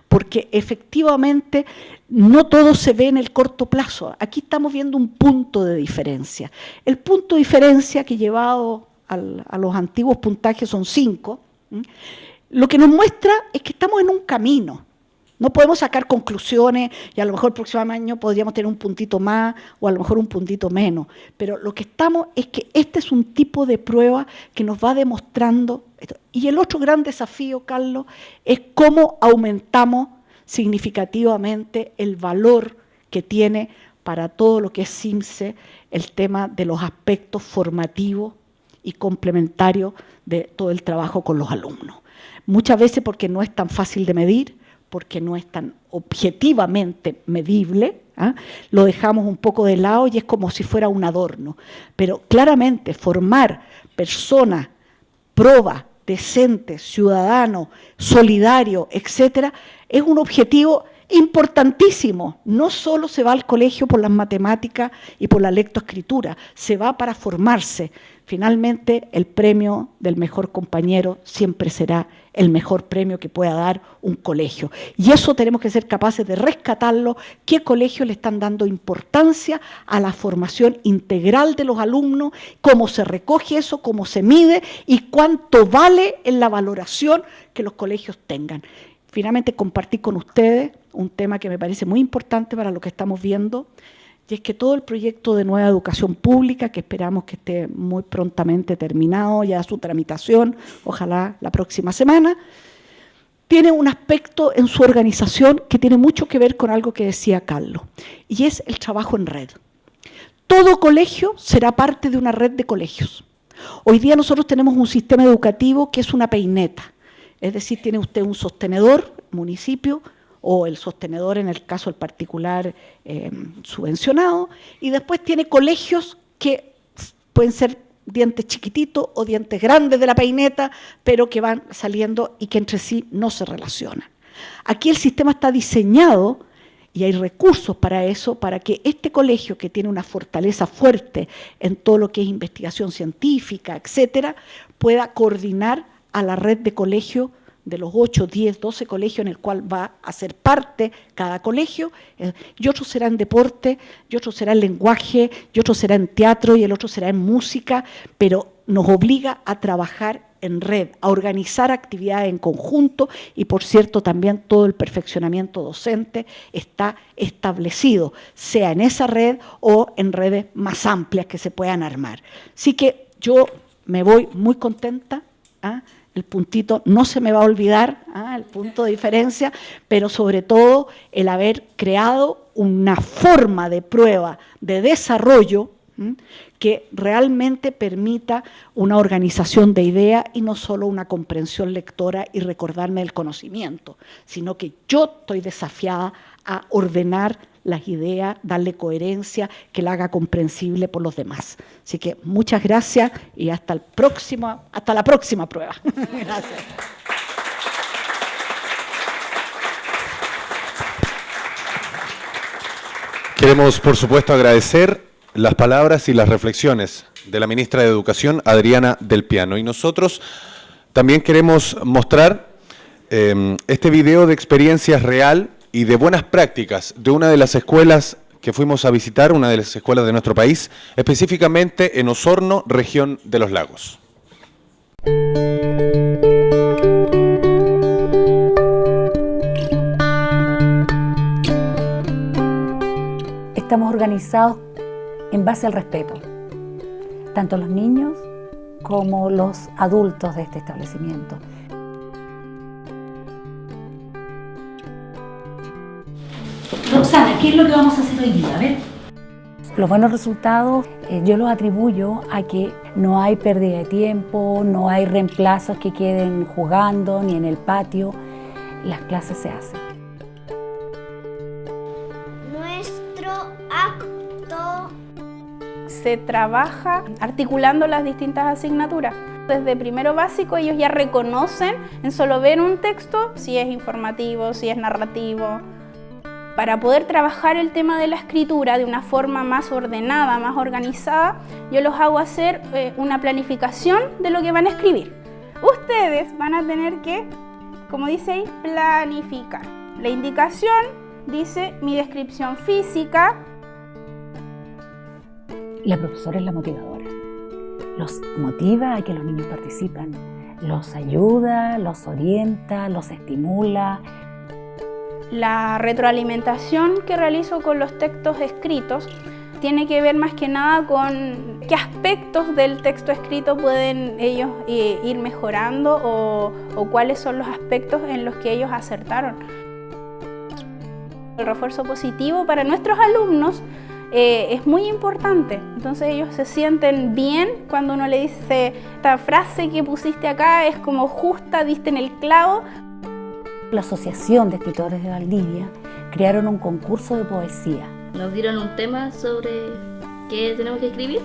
[SPEAKER 4] porque efectivamente no todo se ve en el corto plazo. Aquí estamos viendo un punto de diferencia. El punto de diferencia que llevado a los antiguos puntajes son 5, lo que nos muestra es que estamos en un camino. No podemos sacar conclusiones y a lo mejor el próximo año podríamos tener un puntito más o a lo mejor un puntito menos. Pero lo que estamos es que este es un tipo de prueba que nos va demostrando esto. Y el otro gran desafío, Carlos, es cómo aumentamos significativamente el valor que tiene para todo lo que es CIMSE el tema de los aspectos formativos y complementarios de todo el trabajo con los alumnos. Muchas veces porque no es tan fácil de medir, porque no es tan objetivamente medible, lo dejamos un poco de lado y es como si fuera un adorno. Pero claramente formar personas, probas, decentes, ciudadanos, solidarios, etcétera, es un objetivo importantísimo. No solo se va al colegio por las matemáticas y por la lectoescritura, se va para formarse. Finalmente, el premio del mejor compañero siempre será el mejor premio que pueda dar un colegio. Y eso tenemos que ser capaces de rescatarlo. ¿Qué colegios le están dando importancia a la formación integral de los alumnos? ¿Cómo se recoge eso? ¿Cómo se mide? ¿Y cuánto vale en la valoración que los colegios tengan? Finalmente, compartir con ustedes un tema que me parece muy importante para lo que estamos viendo, y es que todo el proyecto de nueva educación pública, que esperamos que esté muy prontamente terminado ya su tramitación, ojalá la próxima semana, tiene un aspecto en su organización que tiene mucho que ver con algo que decía Carlos, y es el trabajo en red. Todo colegio será parte de una red de colegios. Hoy día nosotros tenemos un sistema educativo que es una peineta, es decir, tiene usted un sostenedor, municipio, o el sostenedor en el caso del particular subvencionado, y después tiene colegios que pueden ser dientes chiquititos o dientes grandes de la peineta, pero que van saliendo y que entre sí no se relacionan. Aquí el sistema está diseñado y hay recursos para eso, para que este colegio, que tiene una fortaleza fuerte en todo lo que es investigación científica, etcétera, pueda coordinar a la red de colegios de los 8, 10, 12 colegios en el cual va a ser parte cada colegio, y otro será en deporte, y otro será en lenguaje, y otro será en teatro, y el otro será en música, pero nos obliga a trabajar en red, a organizar actividades en conjunto, y por cierto también todo el perfeccionamiento docente está establecido, sea en esa red o en redes más amplias que se puedan armar. Así que yo me voy muy contenta, el puntito no se me va a olvidar, el punto de diferencia, pero sobre todo el haber creado una forma de prueba de desarrollo que realmente permita una organización de ideas y no solo una comprensión lectora y recordarme del conocimiento, sino que yo estoy desafiada a ordenar las ideas, darle coherencia, que la haga comprensible por los demás. Así que muchas gracias y hasta la próxima prueba. Gracias.
[SPEAKER 1] Queremos, por supuesto, agradecer las palabras y las reflexiones de la ministra de Educación, Adriana Del Piano. Y nosotros también queremos mostrar este video de experiencias real y de buenas prácticas de una de las escuelas que fuimos a visitar, una de las escuelas de nuestro país, específicamente en Osorno, región de Los Lagos.
[SPEAKER 5] organizados en base al respeto, tanto los niños como los adultos de este establecimiento.
[SPEAKER 6] Roxana, ¿qué es lo que vamos a hacer hoy día? A ver.
[SPEAKER 5] Los buenos resultados yo los atribuyo a que no hay pérdida de tiempo, no hay reemplazos que queden jugando ni en el patio. Las clases se hacen.
[SPEAKER 7] Nuestro acto
[SPEAKER 8] se trabaja articulando las distintas asignaturas. Desde primero básico ellos ya reconocen en solo ver un texto si es informativo, si es narrativo. Para poder trabajar el tema de la escritura de una forma más ordenada, más organizada, yo los hago hacer una planificación de lo que van a escribir. Ustedes van a tener que, como dice ahí, planificar. La indicación dice mi descripción física.
[SPEAKER 5] La profesora es la motivadora. Los motiva a que los niños participen, los ayuda, los orienta, los estimula.
[SPEAKER 8] La retroalimentación que realizo con los textos escritos tiene que ver más que nada con qué aspectos del texto escrito pueden ellos ir mejorando o cuáles son los aspectos en los que ellos acertaron. El refuerzo positivo para nuestros alumnos es muy importante, entonces ellos se sienten bien cuando uno le dice esta frase que pusiste acá es como justa, diste en el clavo.
[SPEAKER 5] La Asociación de Escritores de Valdivia crearon un concurso de poesía.
[SPEAKER 7] nos dieron un tema sobre qué tenemos que escribir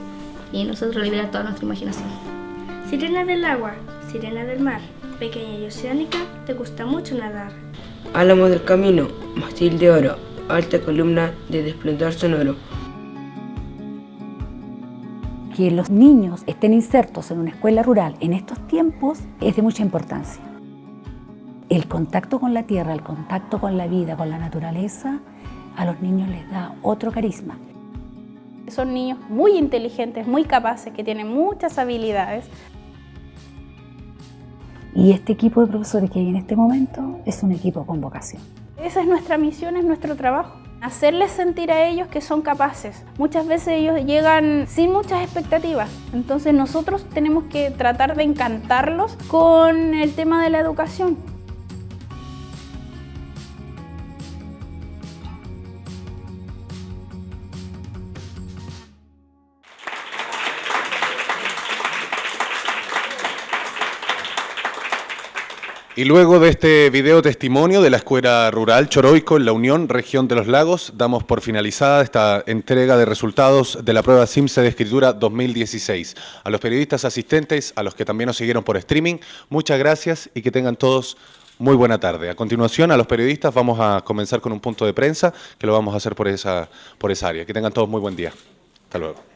[SPEAKER 7] y nosotros liberamos toda nuestra imaginación.
[SPEAKER 9] Sirena del agua, sirena del mar, pequeña y oceánica, te gusta mucho nadar.
[SPEAKER 10] Álamo del camino, mástil de oro, alta columna de esplendor sonoro.
[SPEAKER 5] Que los niños estén insertos en una escuela rural en estos tiempos es de mucha importancia. El contacto con la tierra, el contacto con la vida, con la naturaleza, a los niños les da otro carisma.
[SPEAKER 8] Son niños muy inteligentes, muy capaces, que tienen muchas habilidades.
[SPEAKER 5] Y este equipo de profesores que hay en este momento es un equipo con vocación.
[SPEAKER 8] Esa es nuestra misión, es nuestro trabajo. Hacerles sentir a ellos que son capaces. Muchas veces ellos llegan sin muchas expectativas. Entonces nosotros tenemos que tratar de encantarlos con el tema de la educación.
[SPEAKER 1] Y luego de este video testimonio de la Escuela Rural Choroico en la Unión Región de los Lagos, damos por finalizada esta entrega de resultados de la prueba CIMSE de Escritura 2016. A los periodistas asistentes, a los que también nos siguieron por streaming, muchas gracias y que tengan todos muy buena tarde. A continuación, a los periodistas vamos a comenzar con un punto de prensa que lo vamos a hacer por esa área. Que tengan todos muy buen día. Hasta luego.